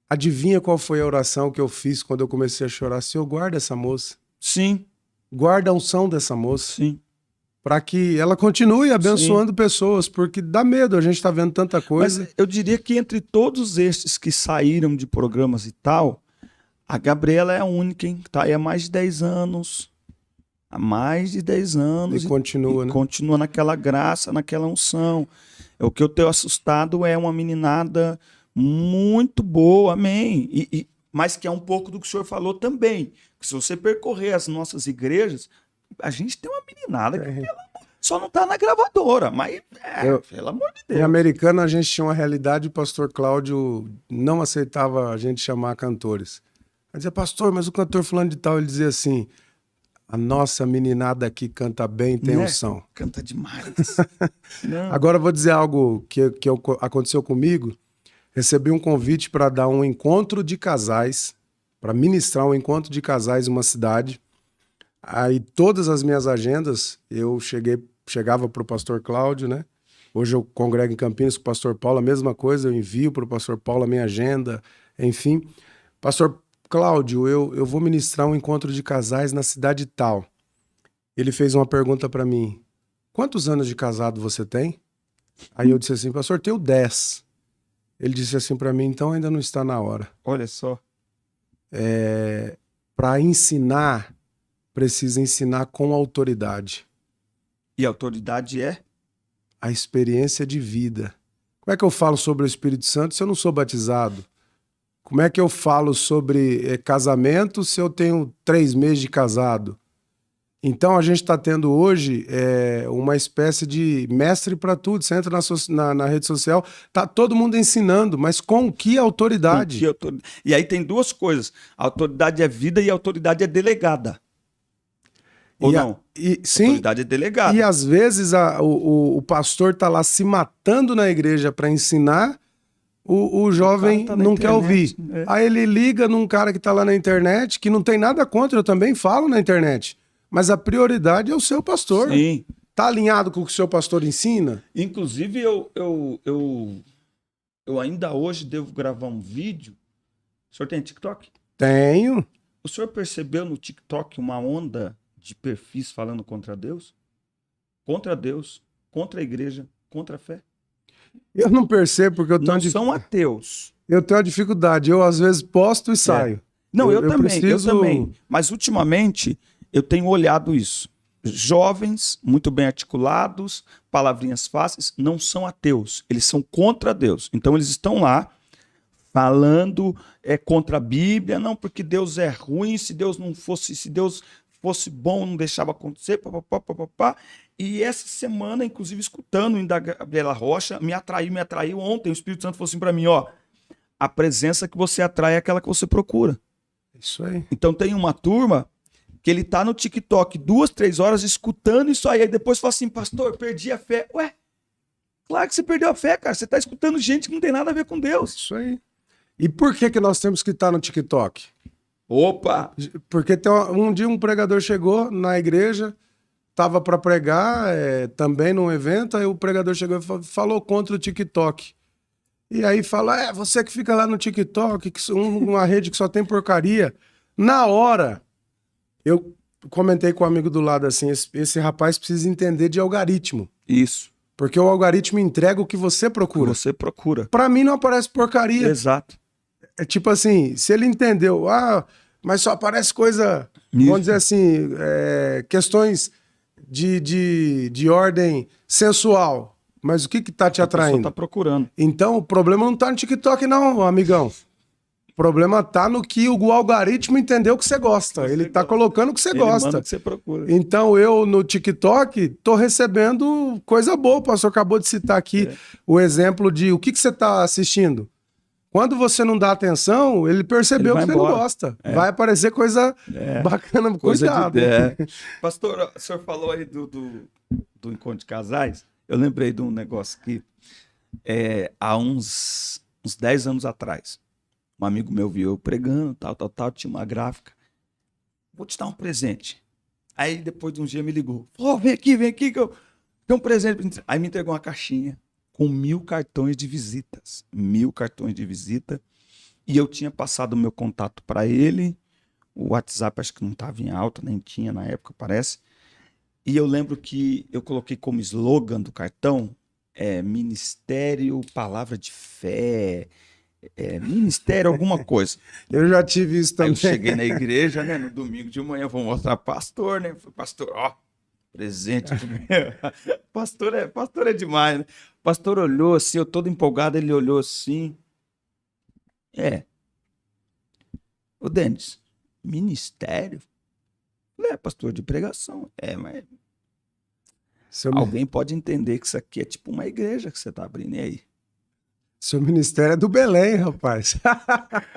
Adivinha qual foi a oração que eu fiz quando eu comecei a chorar? Senhor, guarda essa moça. Sim. Guarda a unção dessa moça. Sim. Para que ela continue abençoando pessoas, porque dá medo, a gente tá vendo tanta coisa. Mas eu diria que entre todos estes que saíram de programas e tal, a Gabriela é a única, hein? Tá aí há mais de 10 anos. Há mais de 10 anos. E continua, né? Continua naquela graça, naquela unção. O que eu tenho assustado é uma meninada muito boa, amém. Mas que é um pouco do que o senhor falou também. Que se você percorrer as nossas igrejas, a gente tem uma meninada que Só não tá na gravadora, mas, pelo amor de Deus. Em Americana, a gente tinha uma realidade, o pastor Cláudio não aceitava a gente chamar cantores. Ele dizia, pastor, mas o cantor fulano de tal, ele dizia assim, a nossa meninada aqui canta bem, tem unção. Canta demais. Agora eu vou dizer algo que aconteceu comigo. Recebi um convite para dar um encontro de casais, para ministrar um encontro de casais em uma cidade. Aí todas as minhas agendas, eu chegava para o pastor Cláudio, né? Hoje eu congrego em Campinas com o pastor Paulo, a mesma coisa, eu envio para o pastor Paulo a minha agenda, enfim. Pastor Cláudio, eu vou ministrar um encontro de casais na cidade tal. Ele fez uma pergunta para mim, quantos anos de casado você tem? Aí eu disse assim, pastor, tenho 10. Ele disse assim para mim, então ainda não está na hora. Olha só. Para ensinar, precisa ensinar com autoridade. E a autoridade é? A experiência de vida. Como é que eu falo sobre o Espírito Santo se eu não sou batizado? Como é que eu falo sobre casamento se eu tenho 3 meses de casado? Então a gente está tendo hoje uma espécie de mestre para tudo. Você entra na rede social, tá todo mundo ensinando, mas com que autoridade? E aí tem duas coisas. A autoridade é vida e a autoridade é delegada. Ou não? Sim. A autoridade é delegada. E às vezes o pastor está lá se matando na igreja para ensinar, o jovem não quer ouvir. Aí ele liga num cara que está lá na internet, que não tem nada contra, eu também falo na internet. Mas a prioridade é o seu pastor. Sim. Tá alinhado com o que o seu pastor ensina? Inclusive, eu ainda hoje devo gravar um vídeo. O senhor tem TikTok? Tenho. O senhor percebeu no TikTok uma onda de perfis falando contra Deus? Contra Deus, contra a igreja, contra a fé? Eu não percebo porque eu tenho são ateus. Eu tenho a dificuldade. Eu, às vezes, posto e saio. Não, eu também. Mas, ultimamente, eu tenho olhado isso. Jovens, muito bem articulados, palavrinhas fáceis, não são ateus. Eles são contra Deus. Então, eles estão lá falando contra a Bíblia. Não, porque Deus é ruim. Se Deus fosse bom, não deixava acontecer. Papapá. E essa semana, inclusive, escutando o da Gabriela Rocha, me atraiu ontem. O Espírito Santo falou assim para mim, ó, a presença que você atrai é aquela que você procura. Isso aí. Então tem uma turma que ele tá no TikTok 2, 3 horas escutando isso aí depois fala assim, pastor, perdi a fé. Ué, claro que você perdeu a fé, cara. Você tá escutando gente que não tem nada a ver com Deus. Isso aí. E por que nós temos que estar no TikTok? Opa! Porque um dia um pregador chegou na igreja, estava para pregar também num evento, aí o pregador chegou e falou contra o TikTok. E aí fala, você que fica lá no TikTok, uma rede que só tem porcaria. Na hora, eu comentei com um amigo do lado assim, esse rapaz precisa entender de algoritmo. Isso. Porque o algoritmo entrega o que você procura. Você procura. Para mim não aparece porcaria. Exato. É tipo assim, se ele entendeu, mas só aparece coisa, vamos dizer assim, questões de ordem sensual. Mas o que tá te atraindo? Tá procurando. Então, o problema não tá no TikTok não, amigão. O problema tá no que o algoritmo entendeu que você gosta. Ele tá colocando o que você gosta. Manda o que você procura. Então, eu no TikTok tô recebendo coisa boa. O pastor acabou de citar aqui o exemplo de o que você tá assistindo. Quando você não dá atenção, ele percebeu que você não gosta. Vai aparecer coisa bacana. Cuidado. Pastor, o senhor falou aí do encontro de casais. Eu lembrei de um negócio que há uns 10 anos atrás, um amigo meu viu eu pregando, tal, tinha uma gráfica. Vou te dar um presente. Aí depois de um dia me ligou. Vem aqui que eu tenho um presente. Aí me entregou uma caixinha com 1000 cartões de visitas. 1000 cartões de visita. E eu tinha passado o meu contato para ele. O WhatsApp acho que não estava em alta, nem tinha na época, parece. E eu lembro que eu coloquei como slogan do cartão Ministério Palavra de Fé, Ministério alguma coisa. Eu já tive isso também. Aí eu cheguei na igreja, né, no domingo de manhã, vou mostrar pastor, né? Falei, pastor, presente. Pastor é demais, né? O pastor olhou assim, eu todo empolgado, ele olhou assim. Ô, Denis, ministério? Pastor de pregação. Mas... Alguém pode entender que isso aqui é tipo uma igreja que você está abrindo. E aí? Seu ministério é do Belém, rapaz.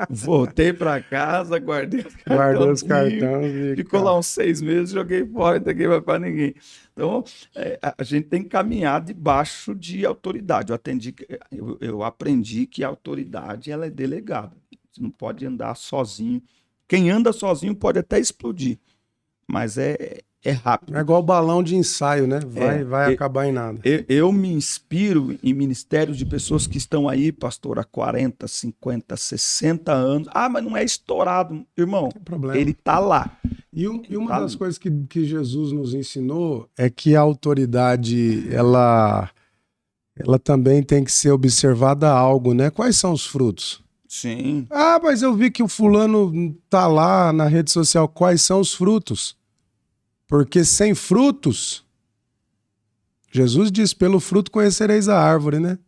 Voltei para casa, guardei os cartões. Guardou os cartões. Ficou lá uns 6 meses, joguei fora, não entreguei para ninguém. Então, a gente tem que caminhar debaixo de autoridade. Eu aprendi que a autoridade ela é delegada. Você não pode andar sozinho. Quem anda sozinho pode até explodir, mas é rápido. É igual balão de ensaio, né? Vai acabar em nada. Eu me inspiro em ministérios de pessoas que estão aí, pastor, há 40, 50, 60 anos. Ah, mas não é estourado. Irmão, não tem problema. Ele está lá. E uma das coisas que Jesus nos ensinou é que a autoridade, ela também tem que ser observada a algo, né? Quais são os frutos? Sim. Ah, mas eu vi que o fulano tá lá na rede social. Quais são os frutos? Porque sem frutos, Jesus diz, pelo fruto conhecereis a árvore, né?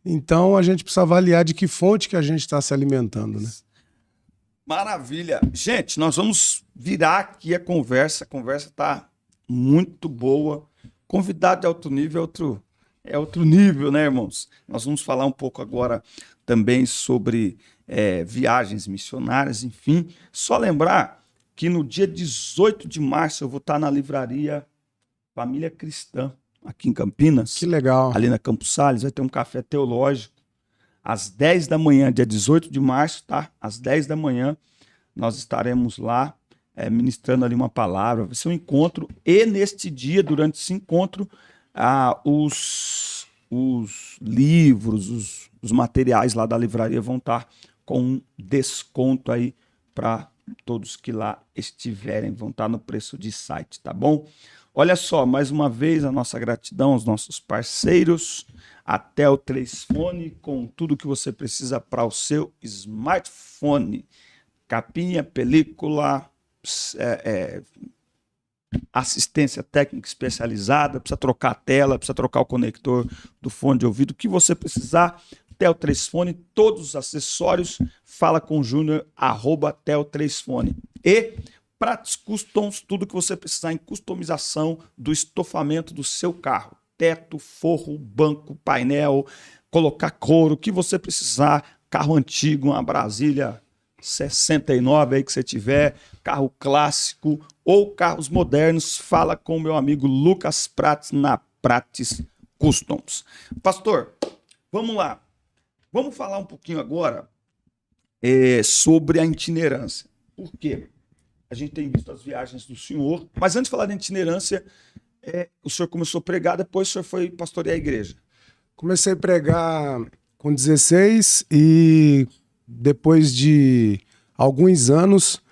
Então a gente precisa avaliar de que fonte que a gente está se alimentando, né? Maravilha. Gente, nós vamos virar aqui a conversa. A conversa está muito boa. Convidado de alto nível é outro nível, né, irmãos? Nós vamos falar um pouco agora também sobre viagens missionárias, enfim. Só lembrar que no dia 18 de março eu vou estar na livraria Família Cristã, aqui em Campinas. Que legal. Ali na Campos Sales, vai ter um café teológico. Às 10 da manhã, dia 18 de março, tá? Às 10 da manhã, nós estaremos lá ministrando ali uma palavra. Vai ser um encontro. E neste dia, durante esse encontro, os livros, os materiais lá da livraria vão estar com um desconto aí para todos que lá estiverem, vão estar no preço de site, tá bom? Olha só, mais uma vez a nossa gratidão aos nossos parceiros, a Tel 3 Fone, com tudo que você precisa para o seu smartphone, capinha, película, assistência técnica especializada, precisa trocar a tela, precisa trocar o conector do fone de ouvido, o que você precisar, Tel 3 Fone, todos os acessórios, fala com o Júnior, @Tel 3 Fone. E Prats Customs, tudo que você precisar em customização do estofamento do seu carro. Teto, forro, banco, painel, colocar couro, o que você precisar. Carro antigo, uma Brasília 69 aí que você tiver, carro clássico ou carros modernos, fala com o meu amigo Lucas Prats na Prats Customs. Pastor, vamos lá. Vamos falar um pouquinho agora sobre a itinerância. Por quê? A gente tem visto as viagens do senhor, mas antes de falar da itinerância, o senhor começou a pregar, depois o senhor foi pastorear a igreja. Comecei a pregar com 16 e depois de alguns anos,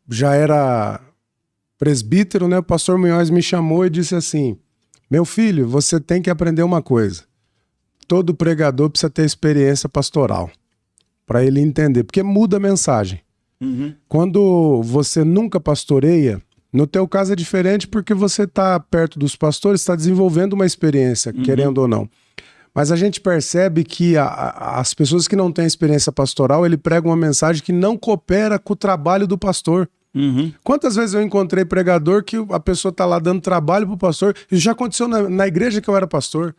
já era presbítero, né? O pastor Munhoz me chamou e disse assim, meu filho, você tem que aprender uma coisa. Todo pregador precisa ter experiência pastoral, para ele entender, porque muda a mensagem. Uhum. Quando você nunca pastoreia, no teu caso é diferente porque você está perto dos pastores, está desenvolvendo uma experiência, querendo ou não. Mas a gente percebe que as pessoas que não têm experiência pastoral, ele prega uma mensagem que não coopera com o trabalho do pastor. Uhum. Quantas vezes eu encontrei pregador que a pessoa está lá dando trabalho para o pastor? Isso já aconteceu na igreja que eu era pastor.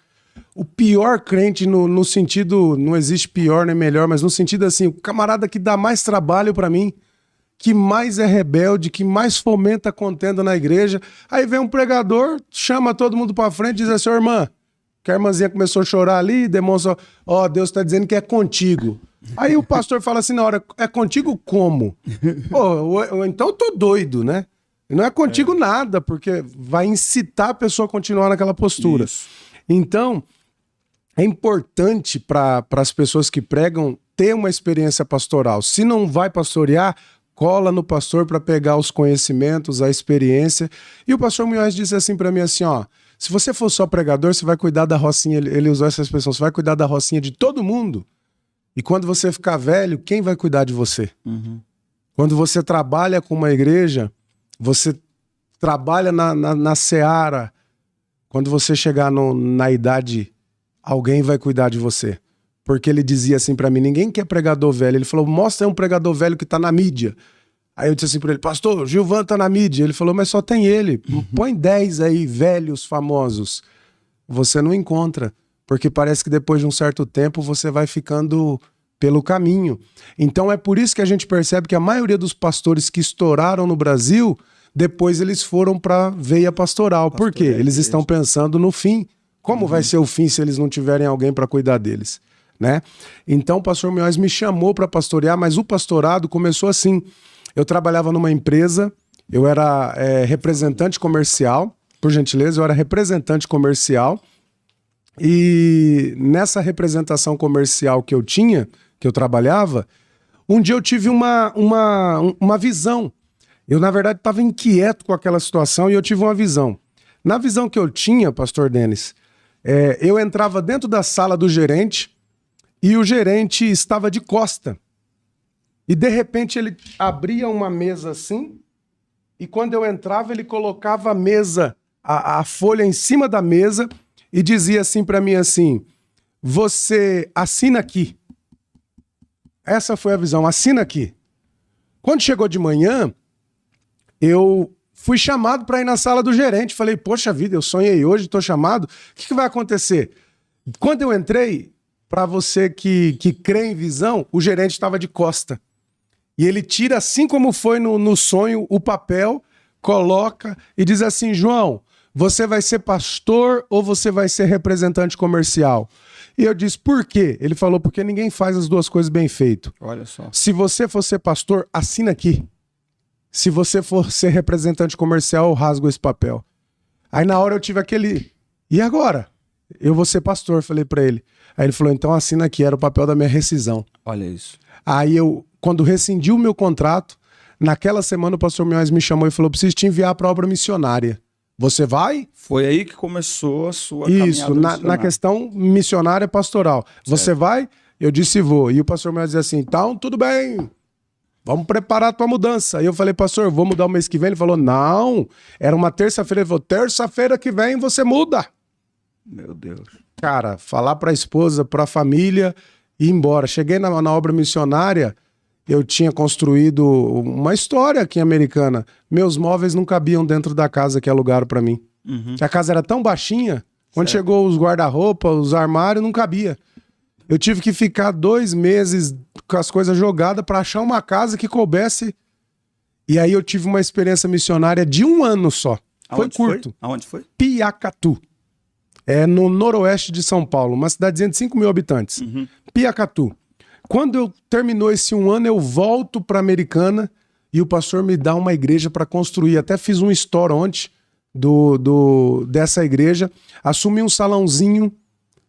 O pior crente no sentido, não existe pior nem melhor, mas no sentido assim, o camarada que dá mais trabalho para mim, que mais é rebelde, que mais fomenta a contenda na igreja. Aí vem um pregador, chama todo mundo para frente e diz assim, irmã, que a irmãzinha começou a chorar ali, demonstra, Deus está dizendo que é contigo. Aí o pastor fala assim na hora, é contigo como? Então eu tô doido, né? Não é contigo nada, porque vai incitar a pessoa a continuar naquela postura. Isso. Então, é importante para as pessoas que pregam ter uma experiência pastoral. Se não vai pastorear, cola no pastor para pegar os conhecimentos, a experiência. E o pastor Munhoz disse assim para mim assim, se você for só pregador, você vai cuidar da rocinha, ele usou essa expressão, você vai cuidar da rocinha de todo mundo. E quando você ficar velho, quem vai cuidar de você? Uhum. Quando você trabalha com uma igreja, você trabalha na seara. Quando você chegar na idade, alguém vai cuidar de você. Porque ele dizia assim pra mim, ninguém quer pregador velho. Ele falou, mostra aí um pregador velho que tá na mídia. Aí eu disse assim pra ele, pastor, Gilvan tá na mídia. Ele falou, mas só tem ele. Põe 10 aí, velhos famosos. Você não encontra, porque parece que depois de um certo tempo você vai ficando pelo caminho. Então é por isso que a gente percebe que a maioria dos pastores que estouraram no Brasil, depois eles foram pra veia pastoral. Por quê? Eles estão pensando no fim. Como vai ser o fim se eles não tiverem alguém para cuidar deles? Né? Então o pastor Munhoz me chamou para pastorear, mas o pastorado começou assim. Eu trabalhava numa empresa, eu era representante comercial, por gentileza, eu era representante comercial, e nessa representação comercial que eu tinha, que eu trabalhava, um dia eu tive uma visão. Eu, na verdade, estava inquieto com aquela situação e eu tive uma visão. Na visão que eu tinha, pastor Denis, eu entrava dentro da sala do gerente e o gerente estava de costa. E de repente ele abria uma mesa assim, e quando eu entrava ele colocava a mesa, a folha em cima da mesa e dizia assim para mim assim, você assina aqui. Essa foi a visão, assina aqui. Quando chegou de manhã, eu fui chamado para ir na sala do gerente. Falei, poxa vida, eu sonhei hoje, estou chamado. O que vai acontecer? Quando eu entrei, para você que crê em visão, o gerente estava de costa. E ele tira, assim como foi no sonho, o papel, coloca e diz assim, João, você vai ser pastor ou você vai ser representante comercial? E eu disse, por quê? Ele falou, porque ninguém faz as duas coisas bem feito. Olha só. Se você for ser pastor, assina aqui. Se você for ser representante comercial, eu rasgo esse papel. Aí na hora eu tive aquele, e agora? Eu vou ser pastor, falei pra ele. Aí ele falou, então assina aqui, era o papel da minha rescisão. Olha isso. Aí eu, quando rescindi o meu contrato, naquela semana o pastor Munhoz me chamou e falou, preciso te enviar para obra missionária. Você vai? Foi aí que começou a sua Isso, caminhada na questão missionária pastoral. Certo. Você vai? Eu disse vou. E o pastor Munhoz dizia assim, então tudo bem, vamos preparar a tua mudança. Aí eu falei, pastor, vou mudar o mês que vem? Ele falou, não, era uma terça-feira. Ele falou, terça-feira que vem você muda. Meu Deus. Cara, falar para a esposa, para a família e ir embora. Cheguei na obra missionária, eu tinha construído uma história aqui em Americana. Meus móveis não cabiam dentro da casa que alugaram para mim. Uhum. A casa era tão baixinha, quando chegou os guarda-roupa, os armários, não cabia. Eu tive que ficar 2 meses com as coisas jogadas para achar uma casa que coubesse. E aí eu tive uma experiência missionária de 1 ano só. Foi curto. Aonde foi? Piacatu. É no noroeste de São Paulo, uma cidadezinha de 5 mil habitantes. Uhum. Piacatu. Quando eu terminou esse 1 ano, eu volto para Americana e o pastor me dá uma igreja para construir. Até fiz um store ontem dessa igreja. Assumi um salãozinho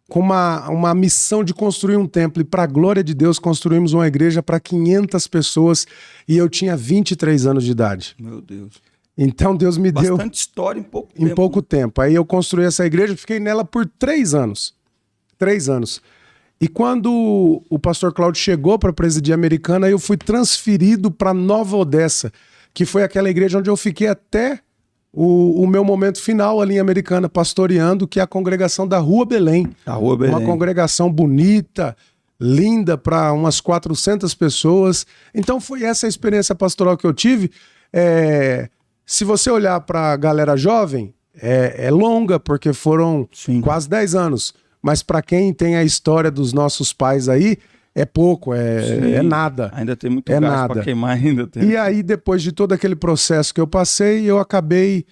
com uma missão de construir um templo. E para a glória de Deus, construímos uma igreja para 500 pessoas e eu tinha 23 anos de idade. Meu Deus. Então Deus me deu... Bastante história em pouco tempo. Em pouco tempo. Aí eu construí essa igreja, fiquei nela por 3 anos. 3 anos. E quando o pastor Cláudio chegou para presidir a Americana, eu fui transferido para Nova Odessa, que foi aquela igreja onde eu fiquei até o meu momento final ali em Americana, pastoreando, que é a congregação da Rua Belém. A Rua Belém. Uma congregação bonita, linda, para umas 400 pessoas. Então foi essa a experiência pastoral que eu tive. Se você olhar para a galera jovem, é longa, porque foram quase 10 anos. Mas para quem tem a história dos nossos pais aí, é pouco, é nada. Ainda tem muito gás para queimar. Ainda tem. E aí, depois de todo aquele processo que eu passei, eu acabei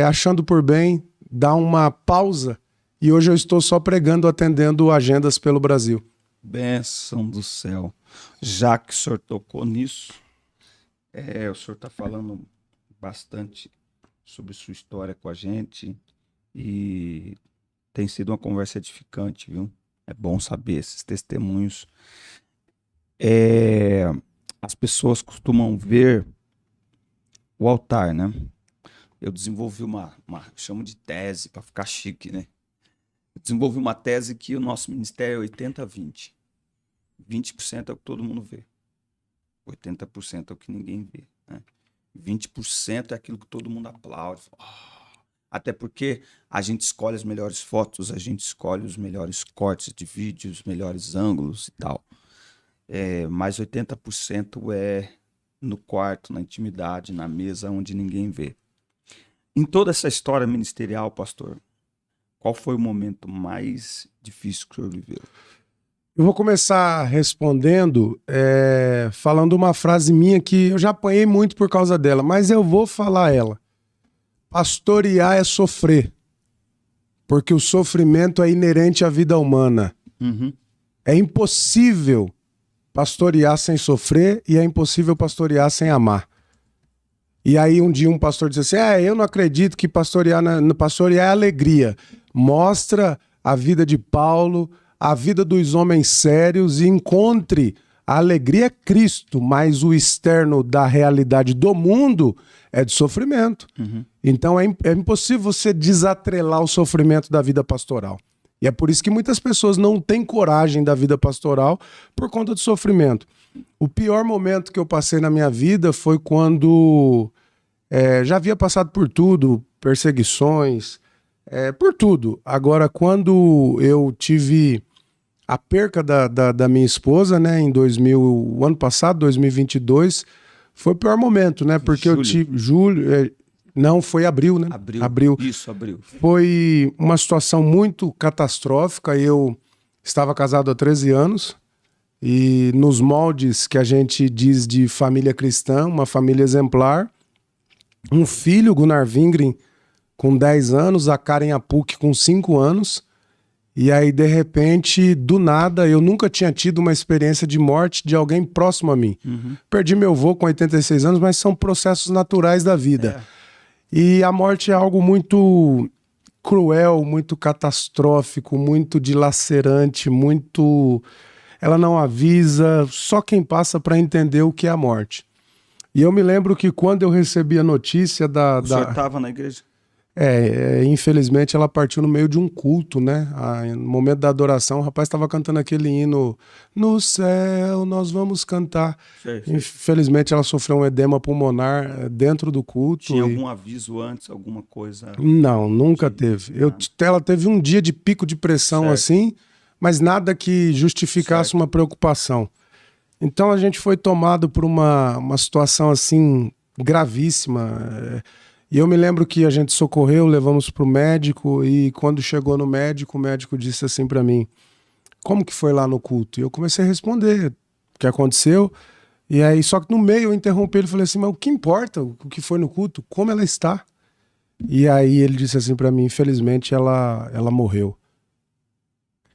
achando por bem dar uma pausa. E hoje eu estou só pregando, atendendo agendas pelo Brasil. Bênção do céu. Já que o senhor tocou nisso, o senhor está falando bastante sobre sua história com a gente e tem sido uma conversa edificante, viu? É bom saber esses testemunhos. As pessoas costumam ver o altar, né? Eu desenvolvi chamo de tese, para ficar chique, né? Eu desenvolvi uma tese que o nosso ministério é 80-20. 20% é o que todo mundo vê. 80% é o que ninguém vê, né? 20% é aquilo que todo mundo aplaude. Até porque a gente escolhe as melhores fotos, a gente escolhe os melhores cortes de vídeo, os melhores ângulos e tal. Mas 80% é no quarto, na intimidade, na mesa, onde ninguém vê. Em toda essa história ministerial, pastor, qual foi o momento mais difícil que o senhor viveu? Eu vou começar respondendo, falando uma frase minha que eu já apanhei muito por causa dela, mas eu vou falar ela. Pastorear é sofrer, porque o sofrimento é inerente à vida humana. Uhum. É impossível pastorear sem sofrer e é impossível pastorear sem amar. E aí um dia um pastor disse assim, eu não acredito que pastorear é alegria. Mostra a vida de Paulo, a vida dos homens sérios e encontre a alegria é Cristo, mas o externo da realidade do mundo é de sofrimento. Uhum. Então é impossível você desatrelar o sofrimento da vida pastoral. E é por isso que muitas pessoas não têm coragem da vida pastoral por conta do sofrimento. O pior momento que eu passei na minha vida foi quando já havia passado por tudo, perseguições, por tudo. Agora, quando eu tive a perca da minha esposa, né, o ano passado, 2022, foi o pior momento, né? Porque eu tive não, foi abril, né? Abril. Isso, abril. Foi uma situação muito catastrófica. Eu estava casado há 13 anos e nos moldes que a gente diz de família cristã, uma família exemplar, um filho, Gunnar Wingren, com 10 anos, a Karen Apuk com 5 anos. E aí, de repente, do nada, eu nunca tinha tido uma experiência de morte de alguém próximo a mim. Uhum. Perdi meu avô com 86 anos, mas são processos naturais da vida. E a morte é algo muito cruel, muito catastrófico, muito dilacerante, muito... Ela não avisa, só quem passa para entender o que é a morte. E eu me lembro que quando eu recebi a notícia O senhor estava na igreja? Infelizmente ela partiu no meio de um culto, né? No momento da adoração, o rapaz estava cantando aquele hino, no céu nós vamos cantar. Sei. Infelizmente ela sofreu um edema pulmonar dentro do culto. Tinha algum aviso antes, alguma coisa? Não, nunca teve. Ela teve um dia de pico de pressão assim, mas nada que justificasse uma preocupação. Então a gente foi tomado por uma situação assim gravíssima. E eu me lembro que a gente socorreu, levamos para o médico e quando chegou no médico, o médico disse assim para mim, como que foi lá no culto? E eu comecei a responder o que aconteceu. E aí, só que no meio eu interrompi ele e falei assim, mas o que importa o que foi no culto? Como ela está? E aí ele disse assim para mim, infelizmente ela morreu.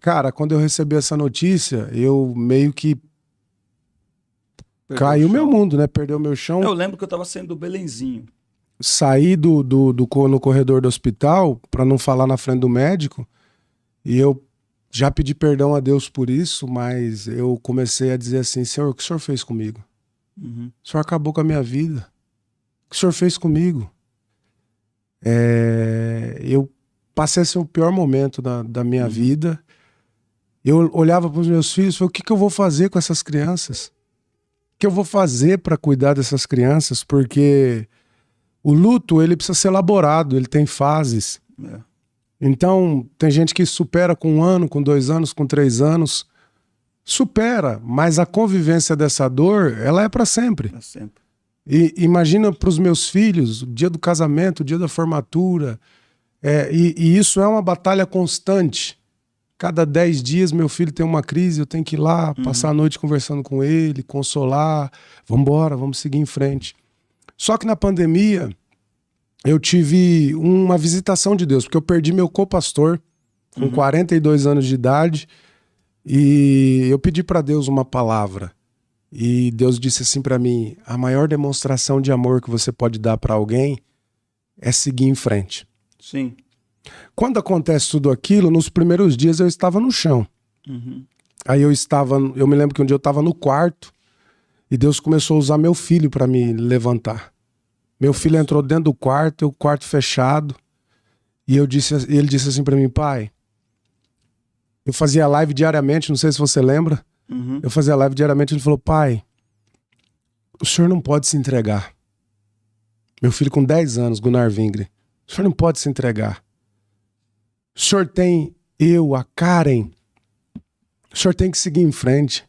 Cara, quando eu recebi essa notícia, eu meio que caiu meu mundo, né? Perdeu meu chão. Eu lembro que eu estava saindo do Belenzinho. Saí no corredor do hospital, para não falar na frente do médico, e eu já pedi perdão a Deus por isso, mas eu comecei a dizer assim, Senhor, o que o Senhor fez comigo? Uhum. O Senhor acabou com a minha vida. O que o Senhor fez comigo? Eu passei a ser o pior momento da minha vida. Eu olhava para os meus filhos e falei, o que eu vou fazer com essas crianças? O que eu vou fazer para cuidar dessas crianças? Porque o luto, ele precisa ser elaborado, ele tem fases. Então, tem gente que supera com 1 ano, com 2 anos, com 3 anos. Supera, mas a convivência dessa dor, ela é para sempre. Para sempre. E imagina para os meus filhos, o dia do casamento, o dia da formatura. E isso é uma batalha constante. Cada 10 dias meu filho tem uma crise, eu tenho que ir lá, passar a noite conversando com ele, consolar. Vamos embora, vamos seguir em frente. Só que na pandemia eu tive uma visitação de Deus, porque eu perdi meu co-pastor com 42 anos de idade e eu pedi para Deus uma palavra. E Deus disse assim para mim, a maior demonstração de amor que você pode dar para alguém é seguir em frente. Sim. Quando acontece tudo aquilo, nos primeiros dias eu estava no chão. Aí eu me lembro que um dia eu estava no quarto e Deus começou a usar meu filho para me levantar. Meu filho entrou dentro do quarto, o quarto fechado, e ele disse assim para mim, pai, eu fazia live diariamente, não sei se você lembra, eu fazia live diariamente, ele falou, pai, o senhor não pode se entregar. Meu filho com 10 anos, Gunnar Wingren, o senhor não pode se entregar. O senhor tem a Karen, o senhor tem que seguir em frente.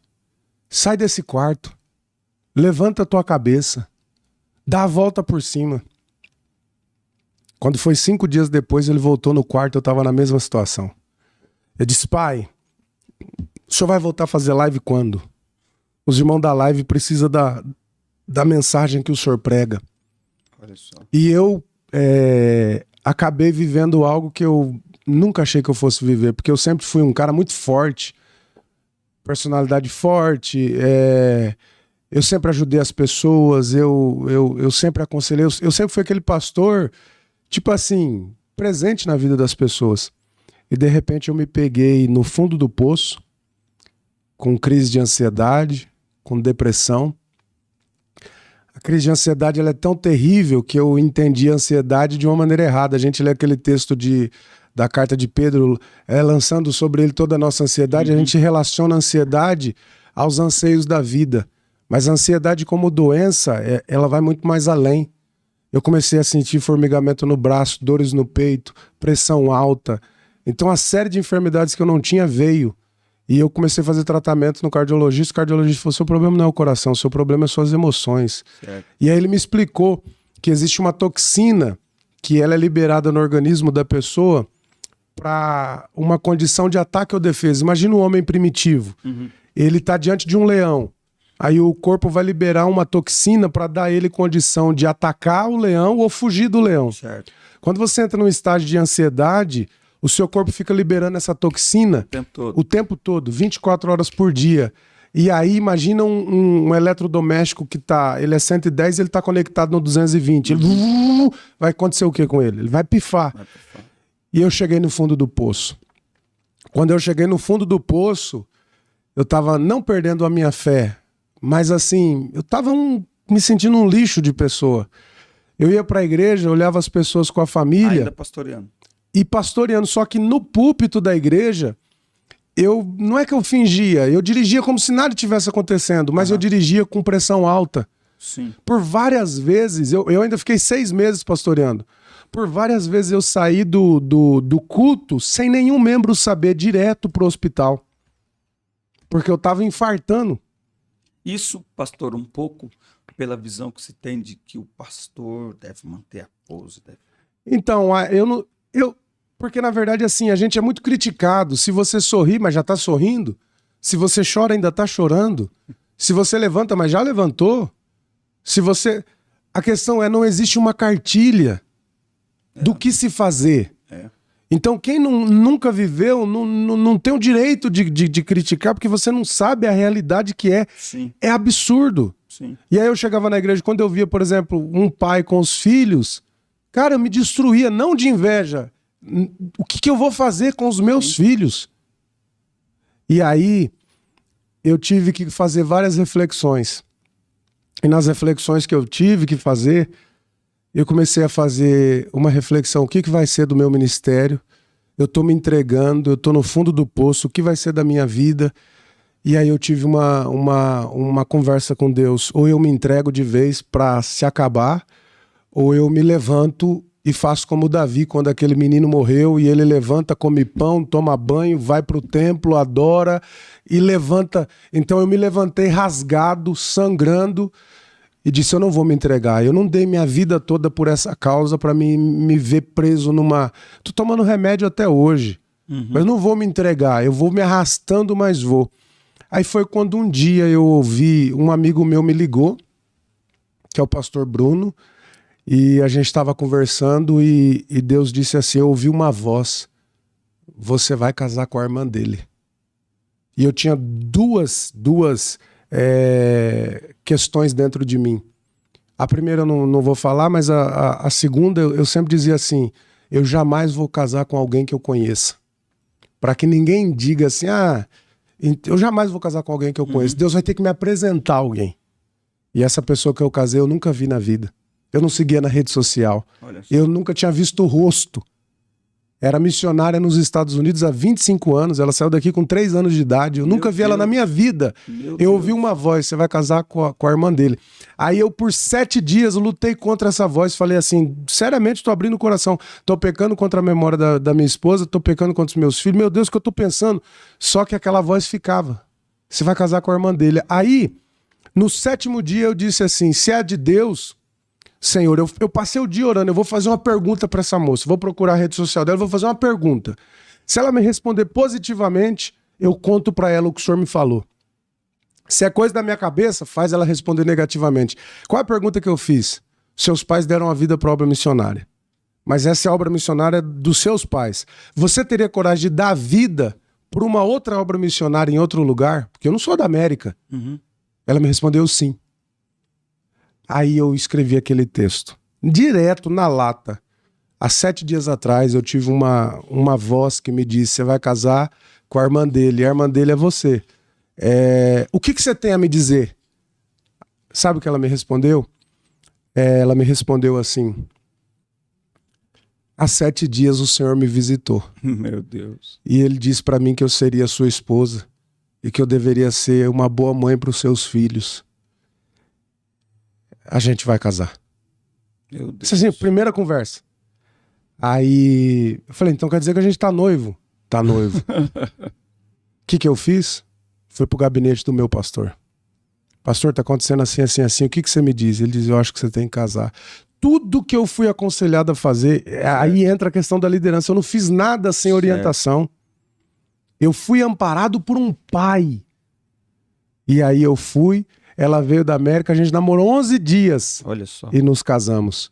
Sai desse quarto. levanta a tua cabeça, dá a volta por cima. Quando foi 5 dias depois, ele voltou no quarto, eu estava na mesma situação. Eu disse, pai, o senhor vai voltar a fazer live quando? Os irmãos da live precisam da mensagem que o senhor prega. Olha só. E eu acabei vivendo algo que eu nunca achei que eu fosse viver, porque eu sempre fui um cara muito forte, personalidade forte, eu sempre ajudei as pessoas, eu sempre aconselhei, eu sempre fui aquele pastor, tipo assim, presente na vida das pessoas. E de repente eu me peguei no fundo do poço, com crise de ansiedade, com depressão. A crise de ansiedade ela é tão terrível que eu entendi a ansiedade de uma maneira errada. A gente lê aquele texto da carta de Pedro, lançando sobre ele toda a nossa ansiedade. A gente relaciona a ansiedade aos anseios da vida. Mas a ansiedade como doença, ela vai muito mais além. Eu comecei a sentir formigamento no braço, dores no peito, pressão alta. Então a série de enfermidades que eu não tinha veio. E eu comecei a fazer tratamento no cardiologista. O cardiologista falou, seu problema não é o coração, seu problema é suas emoções. Certo. E aí ele me explicou que existe uma toxina que ela é liberada no organismo da pessoa para uma condição de ataque ou defesa. Imagina um homem primitivo. Ele está diante de um leão. Aí o corpo vai liberar uma toxina para dar a ele condição de atacar o leão ou fugir do leão. Certo. Quando você entra num estágio de ansiedade, o seu corpo fica liberando essa toxina o tempo todo, 24 horas por dia. E aí imagina um eletrodoméstico que ele é 110 e ele está conectado no 220. Vai acontecer o que com ele? Ele vai pifar. E eu cheguei no fundo do poço. Quando eu cheguei no fundo do poço, eu estava não perdendo a minha fé, mas assim, eu estava me sentindo um lixo de pessoa. Eu ia para a igreja, olhava as pessoas com a família. Ainda pastoreando. E pastoreando, só que no púlpito da igreja, não é que eu fingia, eu dirigia como se nada tivesse acontecendo, mas eu dirigia com pressão alta. Sim. Por várias vezes, eu ainda fiquei 6 meses pastoreando, por várias vezes eu saí do culto sem nenhum membro saber, direto pro hospital, porque eu estava infartando. Isso, pastor, um pouco pela visão que se tem de que o pastor deve manter a pose. Então, porque na verdade assim, a gente é muito criticado. Se você sorri, mas já tá sorrindo. Se você chora, ainda tá chorando. Se você levanta, mas já levantou. A questão não existe uma cartilha do que se fazer. Então quem nunca viveu não tem o direito de criticar, porque você não sabe a realidade que é. Sim. É absurdo. Sim. E aí eu chegava na igreja, quando eu via, por exemplo, um pai com os filhos, cara, eu me destruía, não de inveja. O que eu vou fazer com os meus filhos? E aí eu tive que fazer várias reflexões. E nas reflexões que eu tive que fazer, eu comecei a fazer uma reflexão. O que vai ser do meu ministério? Eu estou me entregando, eu estou no fundo do poço. O que vai ser da minha vida? E aí eu tive uma conversa com Deus. Ou eu me entrego de vez para se acabar, ou eu me levanto e faço como Davi, quando aquele menino morreu, e ele levanta, come pão, toma banho, vai para o templo, adora e levanta. Então eu me levantei rasgado, sangrando, e disse, eu não vou me entregar. Eu não dei minha vida toda por essa causa para me ver preso numa... Tô tomando remédio até hoje, mas não vou me entregar. Eu vou me arrastando, mas vou. Aí foi quando um dia eu ouvi, um amigo meu me ligou, que é o pastor Bruno, e a gente estava conversando e Deus disse assim, eu ouvi uma voz, você vai casar com a irmã dele. E eu tinha duas questões dentro de mim. A primeira eu não vou falar, mas a segunda eu sempre dizia assim, eu jamais vou casar com alguém que eu conheça. Para que ninguém diga assim, eu jamais vou casar com alguém que eu conheço. Deus vai ter que me apresentar alguém. E essa pessoa que eu casei eu nunca vi na vida. Eu não seguia na rede social. Eu nunca tinha visto o rosto. Era missionária nos Estados Unidos há 25 anos. Ela saiu daqui com 3 anos de idade. Eu nunca vi ela na minha vida. Eu ouvi uma voz, você vai casar com a irmã dele. Aí eu, por 7 dias, lutei contra essa voz. Falei assim, seriamente, tô abrindo o coração. Tô pecando contra a memória da minha esposa, tô pecando contra os meus filhos. Meu Deus, o que eu tô pensando? Só que aquela voz ficava. Você vai casar com a irmã dele. Aí... No 7º dia eu disse assim, se é de Deus, Senhor, eu passei o dia orando, eu vou fazer uma pergunta para essa moça, vou procurar a rede social dela, vou fazer uma pergunta. Se ela me responder positivamente, eu conto para ela o que o Senhor me falou. Se é coisa da minha cabeça, faz ela responder negativamente. Qual é a pergunta que eu fiz? Seus pais deram a vida para a obra missionária. Mas essa é a obra missionária dos seus pais. Você teria coragem de dar vida por uma outra obra missionária em outro lugar? Porque eu não sou da América. Ela me respondeu sim. Aí eu escrevi aquele texto. Direto, na lata. Há 7 dias atrás eu tive uma voz que me disse, você vai casar com a irmã dele, e a irmã dele é você. O que você tem a me dizer? Sabe o que ela me respondeu? Ela me respondeu assim, há 7 dias o Senhor me visitou. Meu Deus. E ele disse para mim que eu seria sua esposa e que eu deveria ser uma boa mãe para os seus filhos. A gente vai casar. Meu Deus. Isso assim, primeira conversa. Aí eu falei, então quer dizer que a gente tá noivo? Tá noivo. O que eu fiz? Fui pro gabinete do meu pastor. Pastor, tá acontecendo assim, assim, assim. O que você me diz? Ele diz, eu acho que você tem que casar. Tudo que eu fui aconselhado a fazer, aí entra a questão da liderança. Eu não fiz nada sem orientação. Eu fui amparado por um pai. E aí eu fui, ela veio da América, a gente namorou 11 dias. Olha só. E nos casamos.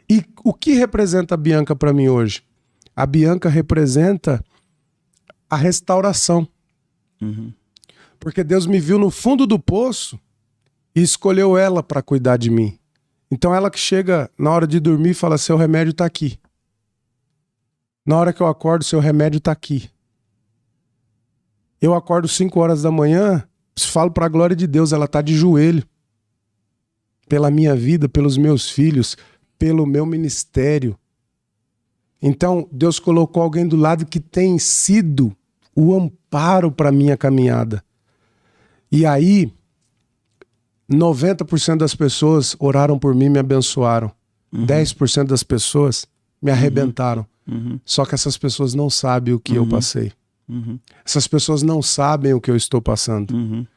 E o que representa a Bianca para mim hoje? A Bianca representa a restauração. Porque Deus me viu no fundo do poço e escolheu ela para cuidar de mim. Então ela que chega na hora de dormir e fala, seu remédio tá aqui. Na hora que eu acordo, seu remédio tá aqui. Eu acordo 5 horas da manhã, falo para a glória de Deus, ela tá de joelho. Pela minha vida, pelos meus filhos, pelo meu ministério. Então Deus colocou alguém do lado que tem sido o amparo para minha caminhada. E aí 90% das pessoas oraram por mim e me abençoaram. 10% das pessoas me arrebentaram. Só que essas pessoas não sabem o que eu passei. Essas pessoas não sabem o que eu estou passando.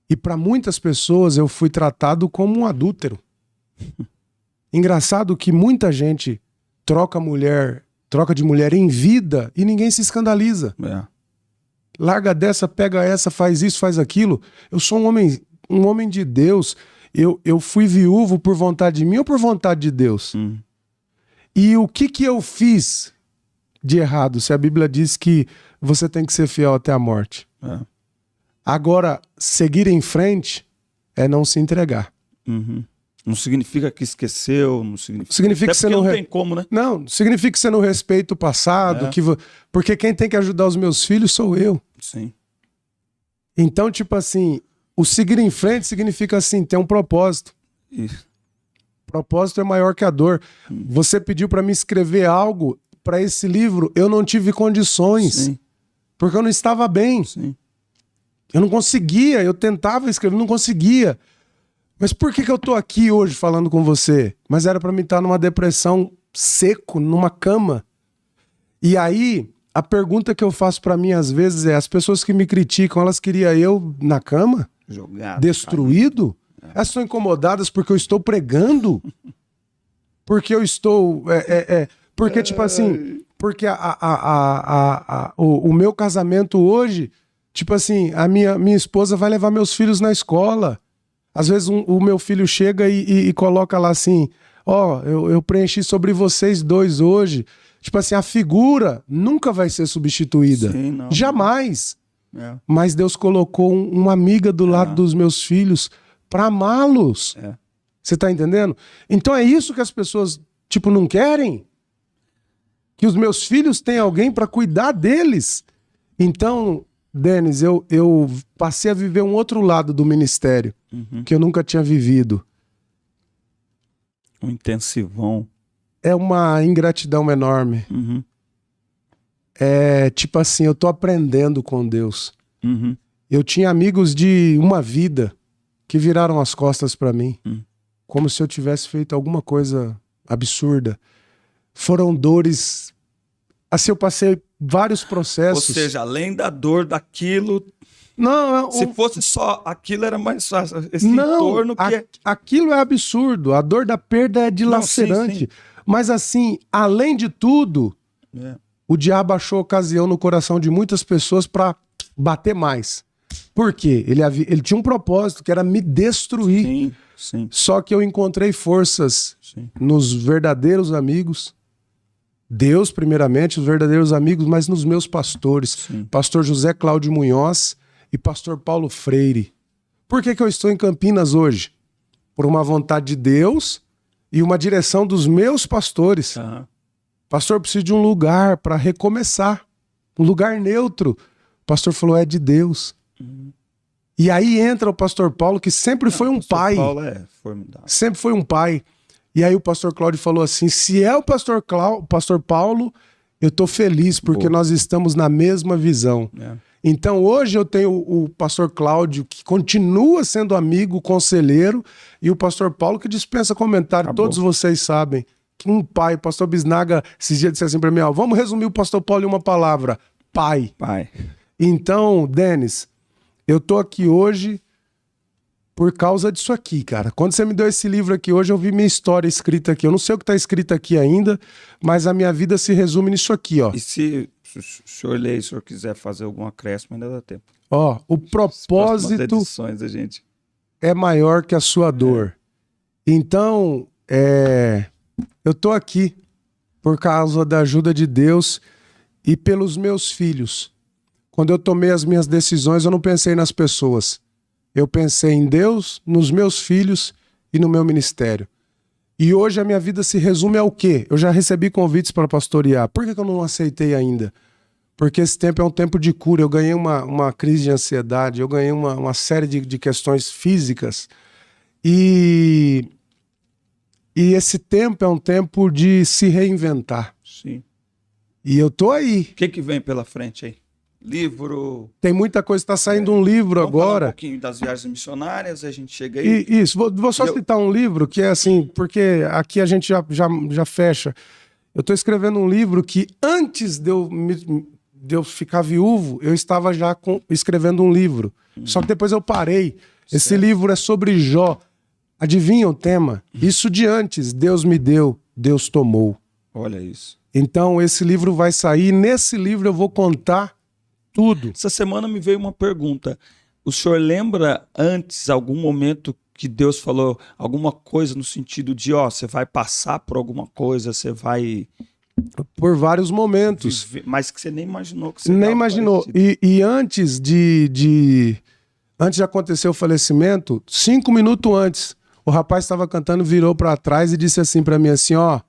E para muitas pessoas eu fui tratado como um adúltero. Engraçado que muita gente troca de mulher em vida e ninguém se escandaliza. Larga dessa, pega essa, faz isso, faz aquilo. Eu sou um homem de Deus. Eu fui viúvo por vontade de mim ou por vontade de Deus? E o que eu fiz de errado? Se a Bíblia diz que você tem que ser fiel até a morte. Agora, seguir em frente é não se entregar. Não significa que esqueceu, não significa, significa que você não tem como, né? Não significa que você não respeita o passado, porque quem tem que ajudar os meus filhos sou eu. Sim. Então, tipo assim, o seguir em frente significa assim, ter um propósito. Isso. Propósito é maior que a dor. Você pediu para mim escrever algo para esse livro, eu não tive condições. Sim. Porque eu não estava bem. Sim. Eu não conseguia, eu tentava escrever, não conseguia. Mas por que eu tô aqui hoje falando com você? Mas era para mim estar numa depressão seco, numa cama. E aí, a pergunta que eu faço para mim às vezes é, as pessoas que me criticam, elas queriam eu na cama? Jogado. Destruído? Elas estão incomodadas porque eu estou pregando? Porque eu estou... porque, tipo assim... Porque o meu casamento hoje... Tipo assim, a minha esposa vai levar meus filhos na escola. Às vezes o meu filho chega e coloca lá assim, eu preenchi sobre vocês dois hoje. Tipo assim, a figura nunca vai ser substituída. Sim, não. Jamais. Mas Deus colocou uma amiga do lado dos meus filhos para amá-los. Você tá entendendo? Então é isso que as pessoas, tipo, não querem. Que os meus filhos tenham alguém para cuidar deles. Então... Denis, eu passei a viver um outro lado do ministério que eu nunca tinha vivido. Um intensivão. É uma ingratidão enorme. É tipo assim, eu tô aprendendo com Deus. Eu tinha amigos de uma vida que viraram as costas para mim, como se eu tivesse feito alguma coisa absurda. Foram dores... Assim, eu passei vários processos. Ou seja, além da dor daquilo... Não, Se fosse só aquilo, era mais fácil. Esse não, entorno que aquilo é absurdo. A dor da perda é dilacerante. sim. Mas assim, além de tudo, o diabo achou ocasião no coração de muitas pessoas para bater mais. Por quê? Ele tinha um propósito, que era me destruir. Sim, sim. Só que eu encontrei forças Sim. nos verdadeiros amigos. Deus, primeiramente, os verdadeiros amigos, mas nos meus pastores. Sim. Pastor José Cláudio Munhoz e pastor Paulo Freire. Por que eu estou em Campinas hoje? Por uma vontade de Deus e uma direção dos meus pastores. Aham. Pastor, preciso de um lugar para recomeçar. Um lugar neutro. O pastor falou, é de Deus. E aí entra o pastor Paulo, que sempre foi um pai. Paulo é formidável. Sempre foi um pai. E aí o pastor Cláudio falou assim, se é o pastor Paulo, eu tô feliz, porque nós estamos na mesma visão. É. Então hoje eu tenho o pastor Cláudio, que continua sendo amigo, conselheiro, e o pastor Paulo, que dispensa comentário. Acabou. Todos vocês sabem que um pai, o pastor Bisnaga, esses dias disse assim pra mim, ó, vamos resumir o pastor Paulo em uma palavra, pai. Pai. Então, Denis, eu tô aqui hoje por causa disso aqui, cara. Quando você me deu esse livro aqui hoje, eu vi minha história escrita aqui. Eu não sei o que tá escrito aqui ainda, mas a minha vida se resume nisso aqui, ó. E se o senhor ler e o senhor quiser fazer algum acréscimo, ainda dá tempo. Ó, o As próximas propósito edições a gente... é maior que a sua dor. Então, eu tô aqui por causa da ajuda de Deus e pelos meus filhos. Quando eu tomei as minhas decisões, eu não pensei nas pessoas. Eu pensei em Deus, nos meus filhos e no meu ministério. E hoje a minha vida se resume ao quê? Eu já recebi convites para pastorear. Por que eu não aceitei ainda? Porque esse tempo é um tempo de cura. Eu ganhei uma crise de ansiedade, eu ganhei uma série de questões físicas. E esse tempo é um tempo de se reinventar. Sim. E eu tô aí. O que vem pela frente aí? Livro... Tem muita coisa, está saindo um livro Vamos falar um agora. pouquinho das viagens missionárias, a gente chega aí. Isso, vou só citar um livro que é assim, porque aqui a gente já fecha. Eu estou escrevendo um livro que antes de eu ficar viúvo, eu estava já escrevendo um livro. Só que depois eu parei. Esse livro é sobre Jó. Adivinha o tema? Isso de antes, Deus me deu, Deus tomou. Olha isso. Então esse livro vai sair, nesse livro eu vou contar tudo. Essa semana me veio uma pergunta. O senhor lembra antes, algum momento que Deus falou alguma coisa no sentido de, ó, você vai passar por alguma coisa, você vai... Por vários momentos. viver, mas que você nem imaginou que você Nem tava imaginou. parecido. E antes antes de acontecer o falecimento, 5 minutos antes, o rapaz estava cantando, virou para trás e disse assim para mim assim, ó,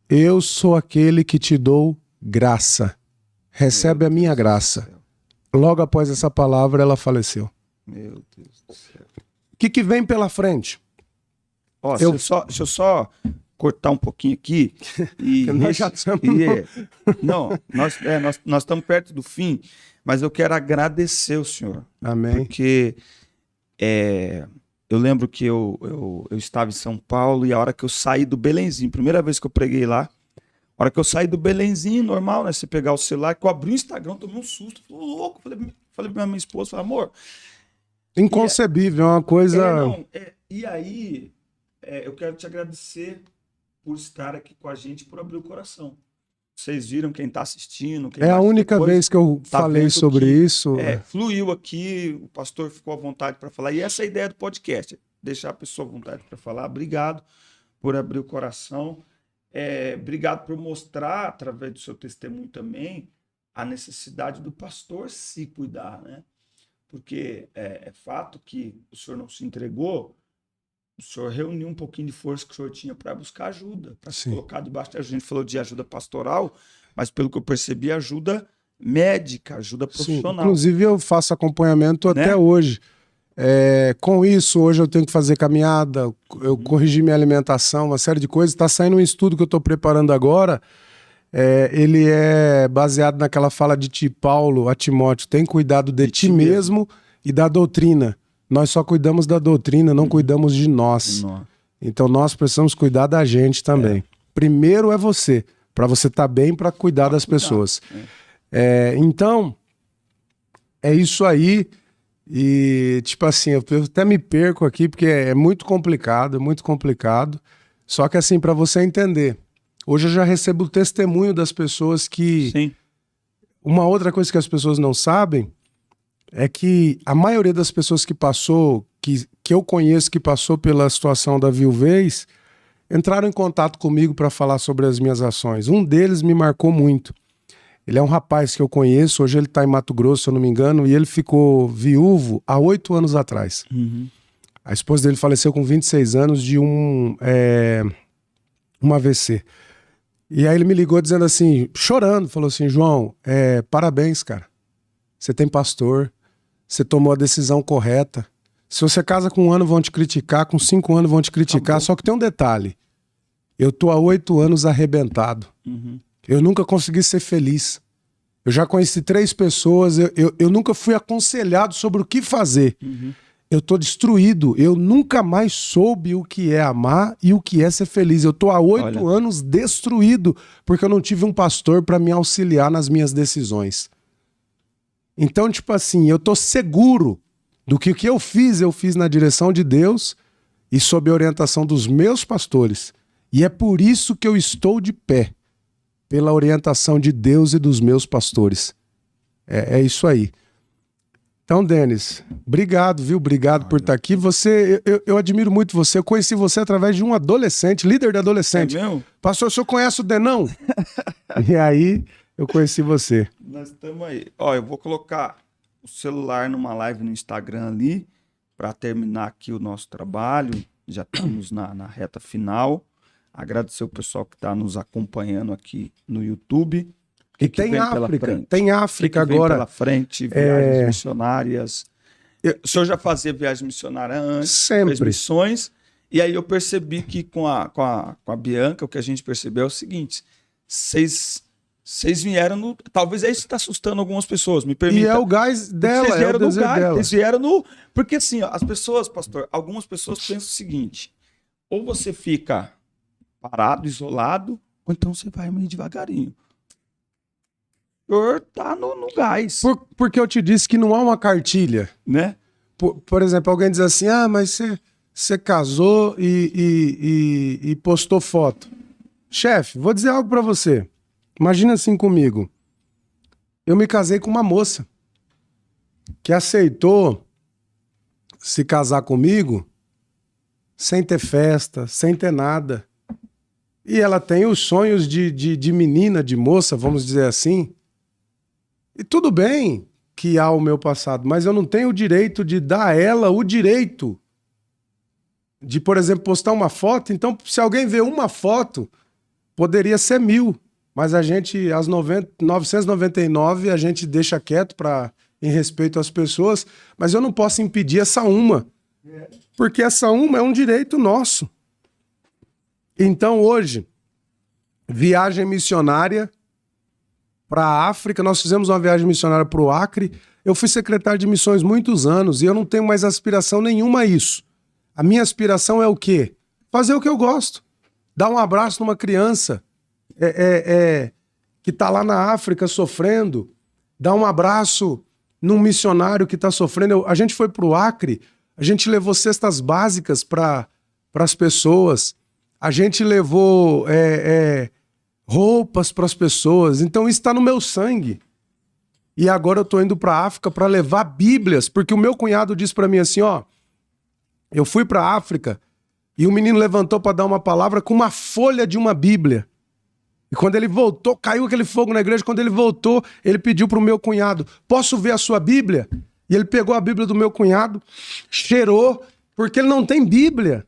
eu sou aquele que te dou graça. Recebe a minha graça. Logo após essa palavra, ela faleceu. Meu Deus do céu. O que vem pela frente? Ó, Eu- deixa eu só cortar um pouquinho aqui. E Nós já estamos Não, nós estamos perto do fim, mas eu quero agradecer o senhor. Amém. Porque eu lembro que eu estava em São Paulo e a hora que eu saí do Belenzinho, primeira vez que eu preguei lá, a hora que eu saí do Belenzinho, normal, né? Você pegar o celular, que eu abri o Instagram, tomei um susto, falei, louco, falei pra minha esposa, falei, amor. Inconcebível, é uma coisa... E aí, eu quero te agradecer por estar aqui com a gente, por abrir o coração. Vocês viram quem está assistindo. Quem É a vai única depois vez que eu tá falei vendo sobre que, isso. fluiu aqui, o pastor ficou à vontade para falar. E essa é a ideia do podcast, deixar a pessoa à vontade para falar. Obrigado por abrir o coração. Obrigado por mostrar, através do seu testemunho também, a necessidade do pastor se cuidar, né? Porque é fato que o senhor não se entregou, o senhor reuniu um pouquinho de força que o senhor tinha para buscar ajuda, para se colocar debaixo da ajuda. A gente falou de ajuda pastoral, mas pelo que eu percebi, ajuda médica, ajuda profissional. Sim, inclusive eu faço acompanhamento Né? até hoje. Com isso, hoje eu tenho que fazer caminhada, eu corrigi minha alimentação, uma série de coisas. Está saindo um estudo que eu estou preparando agora. Ele é baseado naquela fala de Paulo a Timóteo: tem cuidado de ti mesmo e da doutrina. Nós só cuidamos da doutrina, não cuidamos de nós. Não. Então nós precisamos cuidar da gente também. Primeiro é você, para você estar bem, para cuidar das pessoas. Então, É isso aí. E, tipo assim, eu até me perco aqui, porque é muito complicado, é muito complicado. Só que, assim, para você entender, hoje eu já recebo o testemunho das pessoas que... Sim. Uma outra coisa que as pessoas não sabem é que a maioria das pessoas que passou, que eu conheço que passou pela situação da viuvez, entraram em contato comigo para falar sobre as minhas ações. Um deles me marcou muito. Ele é um rapaz que eu conheço, hoje ele está em Mato Grosso, se eu não me engano, e ele ficou viúvo há 8 anos atrás. Uhum. A esposa dele faleceu com 26 anos de um AVC. E aí ele me ligou dizendo assim, chorando, falou assim, João, parabéns, cara. Você tem pastor, você tomou a decisão correta. Se você casa com 1 ano, vão te criticar, com 5 anos vão te criticar, só que tem um detalhe. Eu tô há 8 anos arrebentado. Uhum. Eu nunca consegui ser feliz. Eu já conheci 3 pessoas, eu nunca fui aconselhado sobre o que fazer. Uhum. Eu tô destruído, eu nunca mais soube o que é amar e o que é ser feliz. Eu tô há 8 anos destruído, porque eu não tive um pastor para me auxiliar nas minhas decisões. Então, tipo assim, eu tô seguro do que o que eu fiz na direção de Deus e sob a orientação dos meus pastores. E é por isso que eu estou de pé, pela orientação de Deus e dos meus pastores. É isso aí. Então, Denis, obrigado, viu? Obrigado por estar aqui. Eu admiro muito você. Eu conheci você através de um adolescente, líder de adolescente. É mesmo? Pastor, o senhor conhece o Denão? E aí, eu conheci você. Nós estamos aí. Ó, eu vou colocar o celular numa live no Instagram ali, para terminar aqui o nosso trabalho. Já estamos na reta final. Agradecer o pessoal que está nos acompanhando aqui no YouTube. E tem África agora. Pela frente, viagens missionárias. O senhor já fazia viagem missionária antes? Sempre. Fez missões. E aí eu percebi que com a Bianca, o que a gente percebeu é o seguinte: vocês vieram no... Talvez é isso que está assustando algumas pessoas, me permita. E é o gás dela, vocês vieram é o desejo dela. Vocês vieram no... Porque assim, ó, as pessoas, pastor, algumas pessoas pensam o seguinte: ou você fica parado, isolado, ou então você vai meio devagarinho. O senhor tá no gás. Porque eu te disse que não há uma cartilha. Né? Por exemplo, alguém diz assim, mas você casou e postou foto. Chefe, vou dizer algo pra você. Imagina assim comigo. Eu me casei com uma moça que aceitou se casar comigo sem ter festa, sem ter nada. E ela tem os sonhos de menina, de moça, vamos dizer assim. E tudo bem que há o meu passado, mas eu não tenho o direito de dar a ela o direito de, por exemplo, postar uma foto. Então, se alguém vê uma foto, poderia ser 1000. Mas a gente, às 999, a gente deixa quieto em respeito às pessoas. Mas eu não posso impedir essa uma. Porque essa uma é um direito nosso. Então, hoje, viagem missionária para a África. Nós fizemos uma viagem missionária para o Acre. Eu fui secretário de missões muitos anos e eu não tenho mais aspiração nenhuma a isso. A minha aspiração é o quê? Fazer o que eu gosto. Dar um abraço numa criança que está lá na África sofrendo. Dar um abraço num missionário que está sofrendo. A gente foi para o Acre, a gente levou cestas básicas para as pessoas. A gente levou roupas para as pessoas. Então isso está no meu sangue. E agora eu estou indo para a África para levar Bíblias, porque o meu cunhado disse para mim assim, eu fui para a África e o menino levantou para dar uma palavra com uma folha de uma Bíblia. E quando ele voltou, caiu aquele fogo na igreja. Quando ele voltou, ele pediu para o meu cunhado, posso ver a sua Bíblia? E ele pegou a Bíblia do meu cunhado, cheirou, porque ele não tem Bíblia.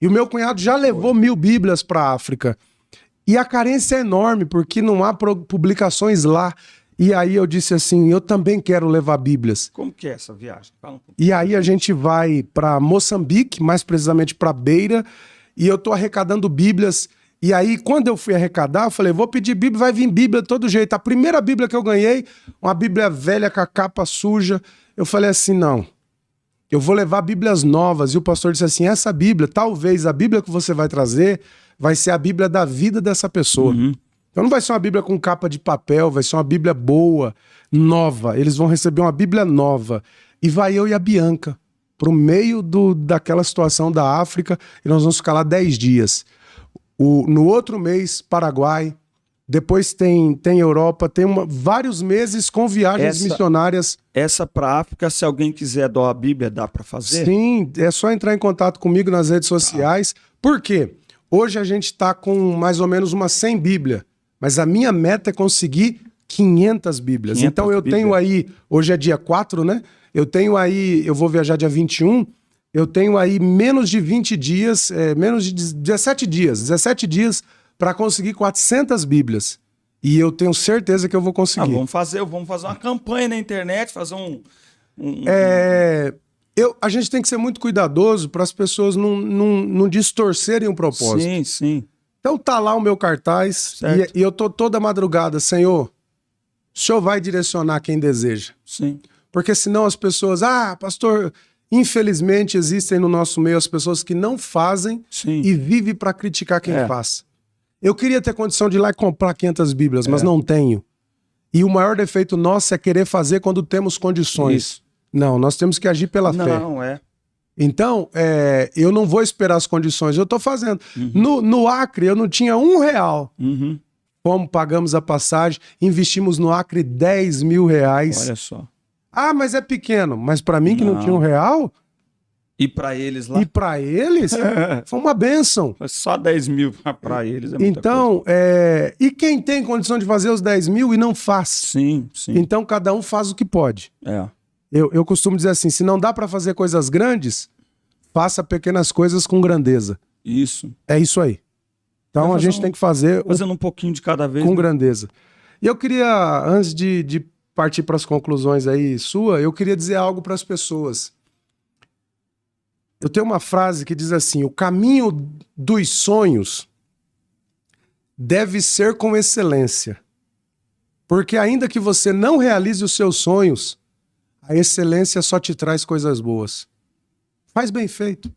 E o meu cunhado já levou 1000 Bíblias para a África. E a carência é enorme, porque não há publicações lá. E aí eu disse assim, eu também quero levar Bíblias. Como que é essa viagem? Fala um pouco. E aí a gente vai para Moçambique, mais precisamente para Beira, e eu tô arrecadando Bíblias. E aí, quando eu fui arrecadar, eu falei, vou pedir Bíblia, vai vir Bíblia de todo jeito. A primeira Bíblia que eu ganhei, uma Bíblia velha com a capa suja, eu falei assim, não, eu vou levar Bíblias novas. E o pastor disse assim, essa Bíblia, talvez a Bíblia que você vai trazer, vai ser a Bíblia da vida dessa pessoa. Uhum. Então não vai ser uma Bíblia com capa de papel, vai ser uma Bíblia boa, nova. Eles vão receber uma Bíblia nova. E vai eu e a Bianca para o meio daquela situação da África e nós vamos ficar lá 10 dias. No outro mês, Paraguai. Depois tem Europa, tem vários meses com viagens missionárias. Essa para África, se alguém quiser doar a Bíblia, dá para fazer? Sim, é só entrar em contato comigo nas redes sociais. Por quê? Hoje a gente está com mais ou menos umas 100 Bíblias, mas a minha meta é conseguir 500 Bíblias. 500 então eu tenho aí, hoje é dia 4, né? Eu tenho aí, eu vou viajar dia 21, eu tenho aí menos de 20 dias, menos de 17 dias para conseguir 400 Bíblias. E eu tenho certeza que eu vou conseguir. Vamos fazer uma campanha na internet, fazer A gente tem que ser muito cuidadoso para as pessoas não distorcerem o propósito. Sim, sim. Então tá lá o meu cartaz e eu tô toda madrugada, Senhor, o Senhor vai direcionar quem deseja. Sim. Porque senão as pessoas, pastor, infelizmente existem no nosso meio as pessoas que não fazem e vivem para criticar quem faz. Eu queria ter condição de ir lá e comprar 500 Bíblias, mas não tenho. E o maior defeito nosso é querer fazer quando temos condições. Isso. Não, nós temos que agir pela fé. Não, Então, eu não vou esperar as condições, eu estou fazendo. No Acre, eu não tinha R$1. Pagamos a passagem, investimos no Acre R$10 mil. Olha só. Mas é pequeno. Mas para mim, que não tinha R$1... E para eles lá? E para eles, foi uma bênção. Só 10 mil para eles é muita então, e quem tem condição de fazer os 10 mil e não faz? Sim, sim. Então, cada um faz o que pode. Eu costumo dizer assim, se não dá para fazer coisas grandes, faça pequenas coisas com grandeza. Isso. É isso aí. Então, a gente tem que fazer... Fazendo um pouquinho de cada vez. Com grandeza. E eu queria, antes de partir para as conclusões aí eu queria dizer algo para as pessoas. Eu tenho uma frase que diz assim: o caminho dos sonhos deve ser com excelência. Porque ainda que você não realize os seus sonhos, a excelência só te traz coisas boas. Faz bem feito.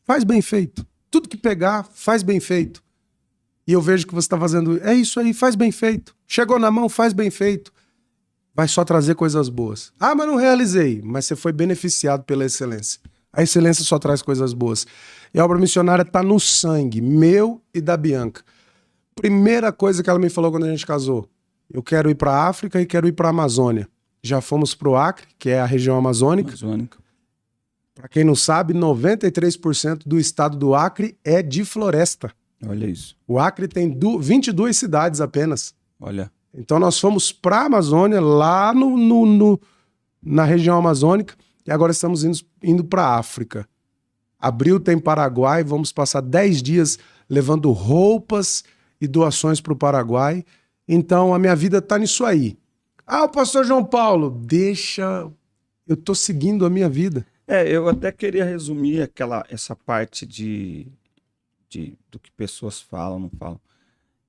Faz bem feito. Tudo que pegar, faz bem feito. E eu vejo que você está fazendo... É isso aí, faz bem feito. Chegou na mão, faz bem feito. Vai só trazer coisas boas. Mas não realizei. Mas você foi beneficiado pela excelência. A excelência só traz coisas boas. E a obra missionária está no sangue, meu e da Bianca. Primeira coisa que ela me falou quando a gente casou: eu quero ir para a África e quero ir para a Amazônia. Já fomos para o Acre, que é a região amazônica. Para quem não sabe, 93% do estado do Acre é de floresta. Olha isso. O Acre tem 22 cidades apenas. Olha. Então nós fomos para a Amazônia, lá na região amazônica. E agora estamos indo para a África. Abril tem Paraguai, vamos passar 10 dias levando roupas e doações para o Paraguai. Então a minha vida está nisso aí. O pastor João Paulo, deixa... Eu estou seguindo a minha vida. Eu até queria resumir essa parte do que pessoas falam, não falam.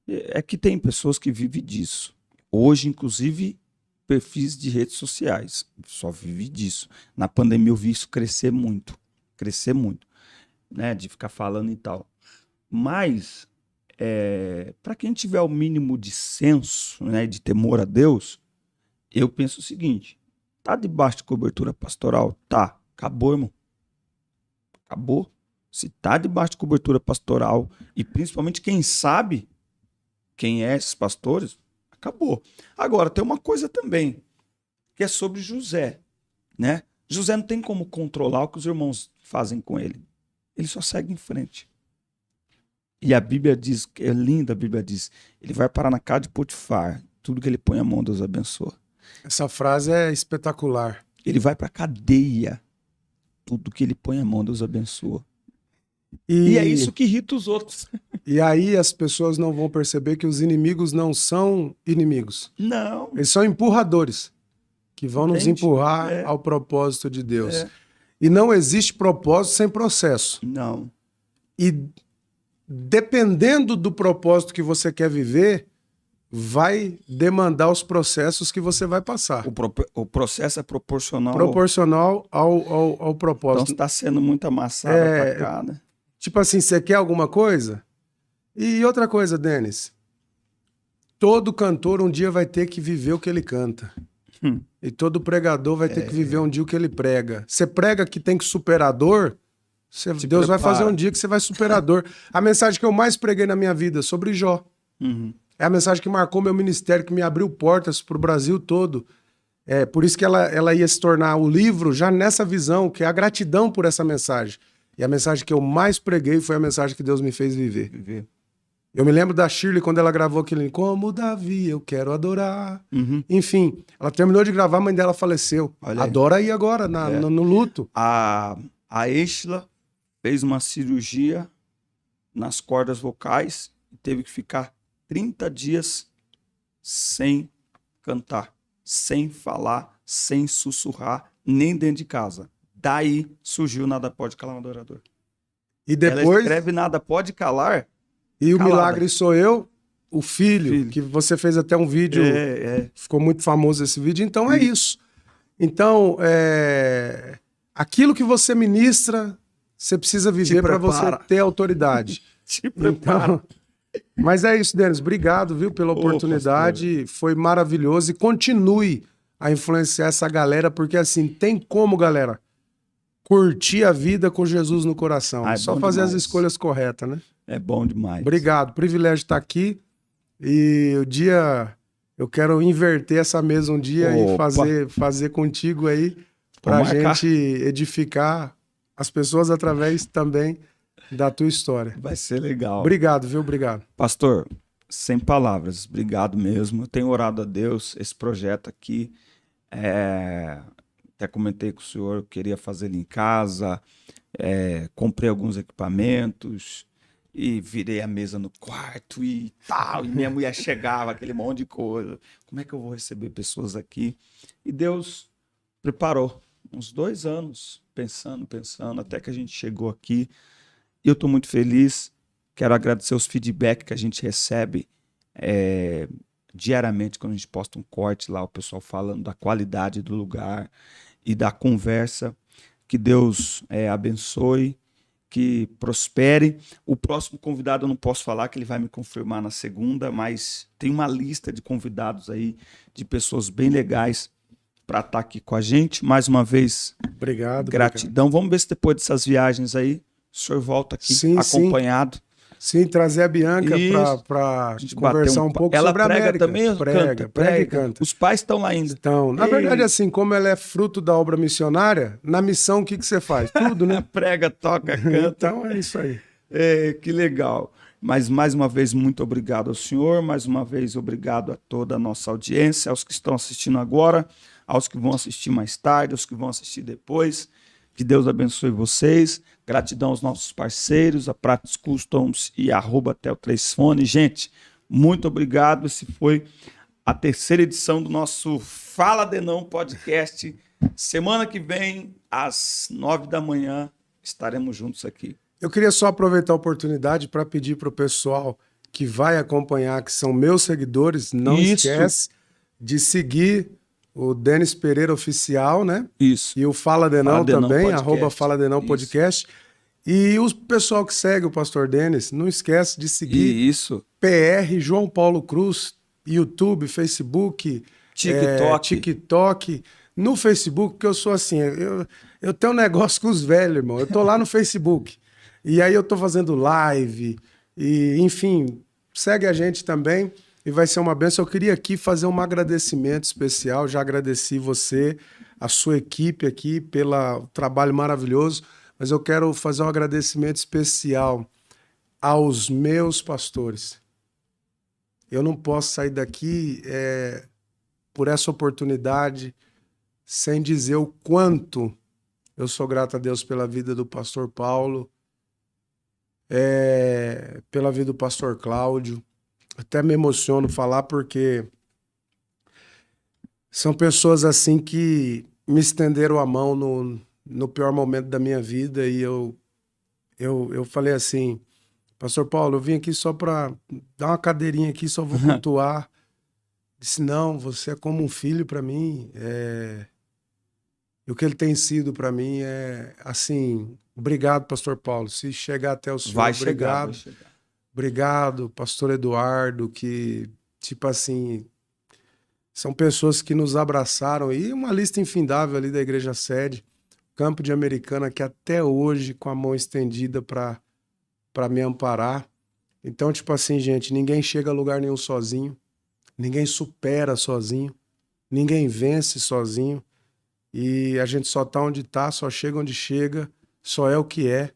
É que tem pessoas que vivem disso. Hoje, inclusive... perfis de redes sociais, só vive disso. Na pandemia eu vi isso crescer muito, né, de ficar falando e tal. Mas, para quem tiver o mínimo de senso, né, de temor a Deus, eu penso o seguinte: tá debaixo de cobertura pastoral? Tá, acabou, irmão. Acabou. Se tá debaixo de cobertura pastoral, e principalmente quem sabe quem é esses pastores, acabou. Agora, tem uma coisa também, que é sobre José, né? José não tem como controlar o que os irmãos fazem com ele. Ele só segue em frente. E a Bíblia diz, é linda, a Bíblia diz, ele vai parar na casa de Potifar, tudo que ele põe a mão, Deus abençoa. Essa frase é espetacular. Ele vai para a cadeia, tudo que ele põe a mão, Deus abençoa. E é isso que irrita os outros. E aí as pessoas não vão perceber que os inimigos não são inimigos. Não. Eles são empurradores, que vão nos empurrar ao propósito de Deus. E não existe propósito sem processo. Não. E dependendo do propósito que você quer viver, vai demandar os processos que você vai passar. O processo é proporcional... Proporcional ao propósito. Então está sendo muito amassado pra cá, né? Tipo assim, você quer alguma coisa? E outra coisa, Denis, todo cantor um dia vai ter que viver o que ele canta. E todo pregador vai ter que viver um dia o que ele prega. Você prega que tem que superar a dor, Deus vai fazer um dia que você vai superar a dor. A mensagem que eu mais preguei na minha vida sobre Jó. É a mensagem que marcou meu ministério, que me abriu portas para o Brasil todo. Por isso que ela ia se tornar o livro já nessa visão, que é a gratidão por essa mensagem. E a mensagem que eu mais preguei foi a mensagem que Deus me fez viver. Eu me lembro da Shirley quando ela gravou aquele Como Davi, eu quero adorar. Enfim, ela terminou de gravar, a mãe dela faleceu. Adora aí agora, no luto. A Estela fez uma cirurgia nas cordas vocais e teve que ficar 30 dias sem cantar, sem falar, sem sussurrar, nem dentro de casa. Daí surgiu Nada Pode Calar um Adorador. E depois... Ela escreve Nada Pode Calar... E o milagre sou eu, o filho, que você fez até um vídeo, ficou muito famoso esse vídeo, então é isso. Então, aquilo que você ministra, você precisa viver para você ter autoridade. Te prepara. Então, mas é isso, Denis, obrigado, viu, pela oportunidade, pastor. Foi maravilhoso e continue a influenciar essa galera, porque assim, tem como, galera, curtir a vida com Jesus no coração, é só fazer as escolhas corretas, né? É bom demais. Obrigado, privilégio estar aqui. E o dia, eu quero inverter essa mesa um dia e fazer contigo aí, pra gente edificar as pessoas através também da tua história. Vai ser legal. Obrigado, viu? Obrigado. Pastor, sem palavras, obrigado mesmo. Eu tenho orado a Deus, esse projeto aqui, até comentei com o senhor, eu queria fazer ele em casa, comprei alguns equipamentos, e virei a mesa no quarto e tal, e minha mulher chegava, aquele monte de coisa. Como é que eu vou receber pessoas aqui? E Deus preparou uns 2 anos, pensando, até que a gente chegou aqui. E eu estou muito feliz, quero agradecer os feedbacks que a gente recebe diariamente, quando a gente posta um corte lá, o pessoal falando da qualidade do lugar e da conversa. Que Deus abençoe, que prospere. O próximo convidado eu não posso falar, que ele vai me confirmar na segunda, mas tem uma lista de convidados aí, de pessoas bem legais para estar aqui com a gente. Mais uma vez, obrigado, gratidão. Vamos ver se depois dessas viagens aí, o senhor volta aqui acompanhado. Sim, trazer a Bianca para conversar um pouco sobre a América. Ela prega também? Prega e canta. Os pais estão lá ainda. Então, na verdade, assim, como ela é fruto da obra missionária, na missão, o que você faz? Tudo, né? Prega, toca, canta. Então, é isso aí. Que legal. Mas, mais uma vez, muito obrigado ao senhor. Mais uma vez, obrigado a toda a nossa audiência, aos que estão assistindo agora, aos que vão assistir mais tarde, aos que vão assistir depois. Que Deus abençoe vocês. Gratidão aos nossos parceiros, a Pratos Customs e @Tel3Fone. Gente, muito obrigado. Esse foi a 3ª edição do nosso Fala Denão Podcast. Semana que vem, às 9 da manhã, estaremos juntos aqui. Eu queria só aproveitar a oportunidade para pedir para o pessoal que vai acompanhar, que são meus seguidores, não esquece de seguir o Denis Pereira Oficial, né? Isso. E o Fala Denão também, Podcast. @Fala Denão Podcast. E o pessoal que segue o Pastor Denis, não esquece de seguir PR João Paulo Cruz, YouTube, Facebook, TikTok. No Facebook, porque eu sou assim, eu tenho um negócio com os velhos, irmão. Eu tô lá no Facebook. E aí eu tô fazendo live, e enfim, segue a gente também. E vai ser uma bênção. Eu queria aqui fazer um agradecimento especial. Já agradeci você, a sua equipe aqui, pelo trabalho maravilhoso. Mas eu quero fazer um agradecimento especial aos meus pastores. Eu não posso sair daqui por essa oportunidade sem dizer o quanto eu sou grato a Deus pela vida do pastor Paulo, pela vida do pastor Cláudio. Até me emociono falar porque são pessoas assim que me estenderam a mão no pior momento da minha vida e eu falei assim, pastor Paulo, eu vim aqui só para dar uma cadeirinha aqui, só vou cultuar. Disse, não, você é como um filho para mim, e o que ele tem sido para mim é assim, obrigado, pastor Paulo, se chegar até o senhor, obrigado. Obrigado, pastor Eduardo, que tipo assim, são pessoas que nos abraçaram, e uma lista infindável ali da Igreja Sede, Campo de Americana, que até hoje com a mão estendida para me amparar. Então, tipo assim, gente, ninguém chega a lugar nenhum sozinho, ninguém supera sozinho, ninguém vence sozinho, e a gente só tá onde tá, só chega onde chega, só é o que é,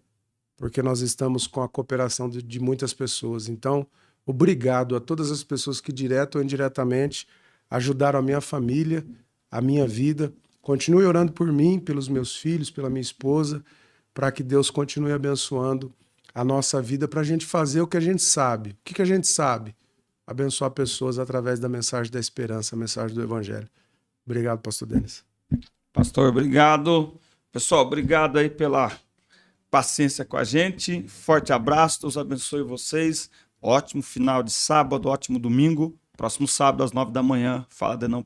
porque nós estamos com a cooperação de muitas pessoas. Então, obrigado a todas as pessoas que, direto ou indiretamente, ajudaram a minha família, a minha vida. Continue orando por mim, pelos meus filhos, pela minha esposa, para que Deus continue abençoando a nossa vida, para a gente fazer o que a gente sabe. O que a gente sabe? Abençoar pessoas através da mensagem da esperança, a mensagem do Evangelho. Obrigado, pastor Denis. Pastor, obrigado. Pessoal, obrigado aí pela paciência com a gente. Forte abraço, Deus abençoe vocês. Ótimo final de sábado, ótimo domingo. Próximo sábado, às 9 da manhã, Fala de Não.